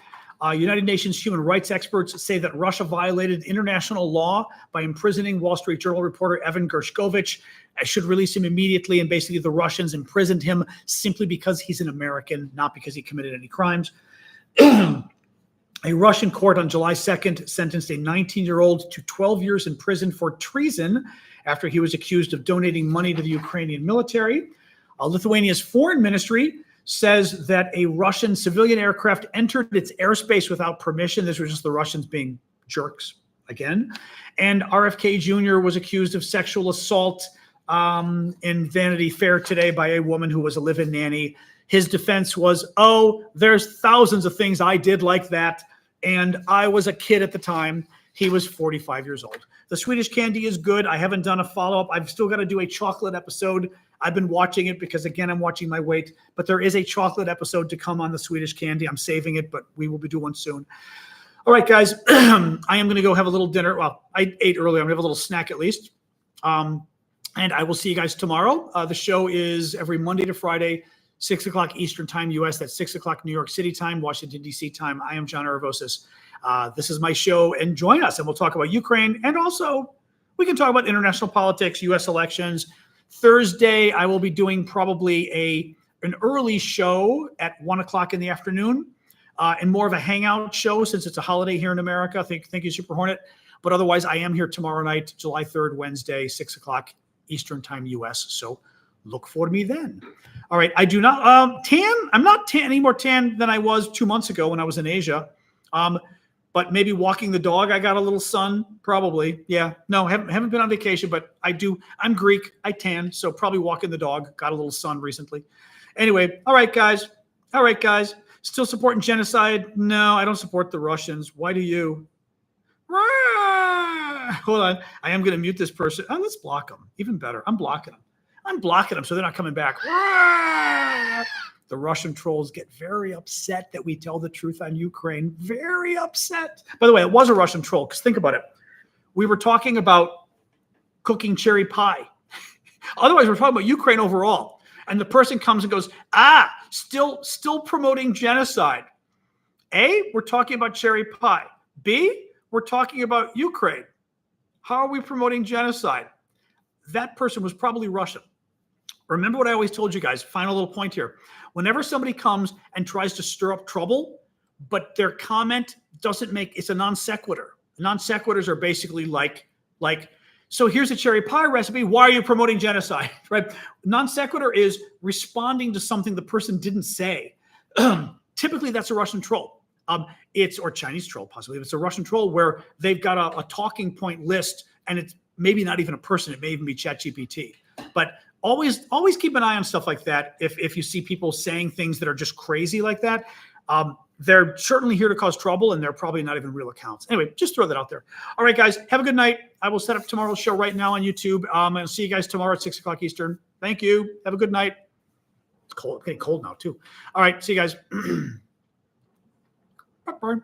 United Nations human rights experts say that Russia violated international law by imprisoning Wall Street Journal reporter Evan Gershkovich. I should release him immediately, and basically the Russians imprisoned him simply because he's an American, not because he committed any crimes. A Russian court on July 2nd sentenced a 19-year-old to 12 years in prison for treason after he was accused of donating money to the Ukrainian military. Lithuania's foreign ministry says that a Russian civilian aircraft entered its airspace without permission. This was just the Russians being jerks again. And RFK Jr. was accused of sexual assault in Vanity Fair today by a woman who was a live-in nanny. His defense was, there's thousands of things I did like that, and I was a kid at the time. He was 45 years old. The Swedish Candy is good. I haven't done a follow-up. I've still got to do a chocolate episode. I've been watching it because, again, I'm watching my weight. But there is a chocolate episode to come on the Swedish Candy. I'm saving it, but we will be doing one soon. All right, guys. I am going to go have a little dinner. Well, I ate earlier. I'm going to have a little snack at least. And I will see you guys tomorrow. The show is every Monday to Friday, 6 o'clock Eastern Time, U.S. That's 6 o'clock New York City time, Washington, D.C. time. I am John Aravosis. This is my show, and join us, and we'll talk about Ukraine, and also we can talk about international politics, U.S. elections. Thursday, I will be doing probably an early show at 1 o'clock in the afternoon, and more of a hangout show since it's a holiday here in America. Thank you, Super Hornet. But otherwise, I am here tomorrow night, July 3rd, Wednesday, 6 o'clock Eastern Time, U.S. So look for me then. All right, I do not tan. I'm not tan any more tan than I was 2 months ago when I was in Asia. But maybe walking the dog, I got a little sun, probably. Yeah, no, haven't been on vacation, but I do. I'm Greek, I tan, so probably walking the dog, got a little sun recently. Anyway, all right, guys. Still supporting genocide? No, I don't support the Russians. Why do you? Hold on, I am going to mute this person. Oh, let's block them. Even better, I'm blocking them so they're not coming back. The Russian trolls get very upset that we tell the truth on Ukraine. Very upset. By the way, it was a Russian troll, because think about it. We were talking about cooking cherry pie. Otherwise, we're talking about Ukraine overall. And the person comes and goes, still promoting genocide. A, we're talking about cherry pie. B, we're talking about Ukraine. How are we promoting genocide? That person was probably Russian. Remember what I always told you guys, final little point here. Whenever somebody comes and tries to stir up trouble, but their comment doesn't make, it's a non sequitur. Non sequiturs are basically like, so here's a cherry pie recipe. Why are you promoting genocide? Right? Non sequitur is responding to something the person didn't say. Typically, that's a Russian troll. Or Chinese troll, possibly. It's a Russian troll where they've got a talking point list, and it's maybe not even a person. It may even be ChatGPT. But always keep an eye on stuff like that. If you see people saying things that are just crazy like that, they're certainly here to cause trouble, and they're probably not even real accounts. Anyway, just throw that out there. All right, guys, have a good night. I will set up tomorrow's show right now on YouTube. I'll see you guys tomorrow at 6 o'clock Eastern. Thank you. Have a good night. It's cold. Getting cold now, too. All right, see you guys. Bye-bye.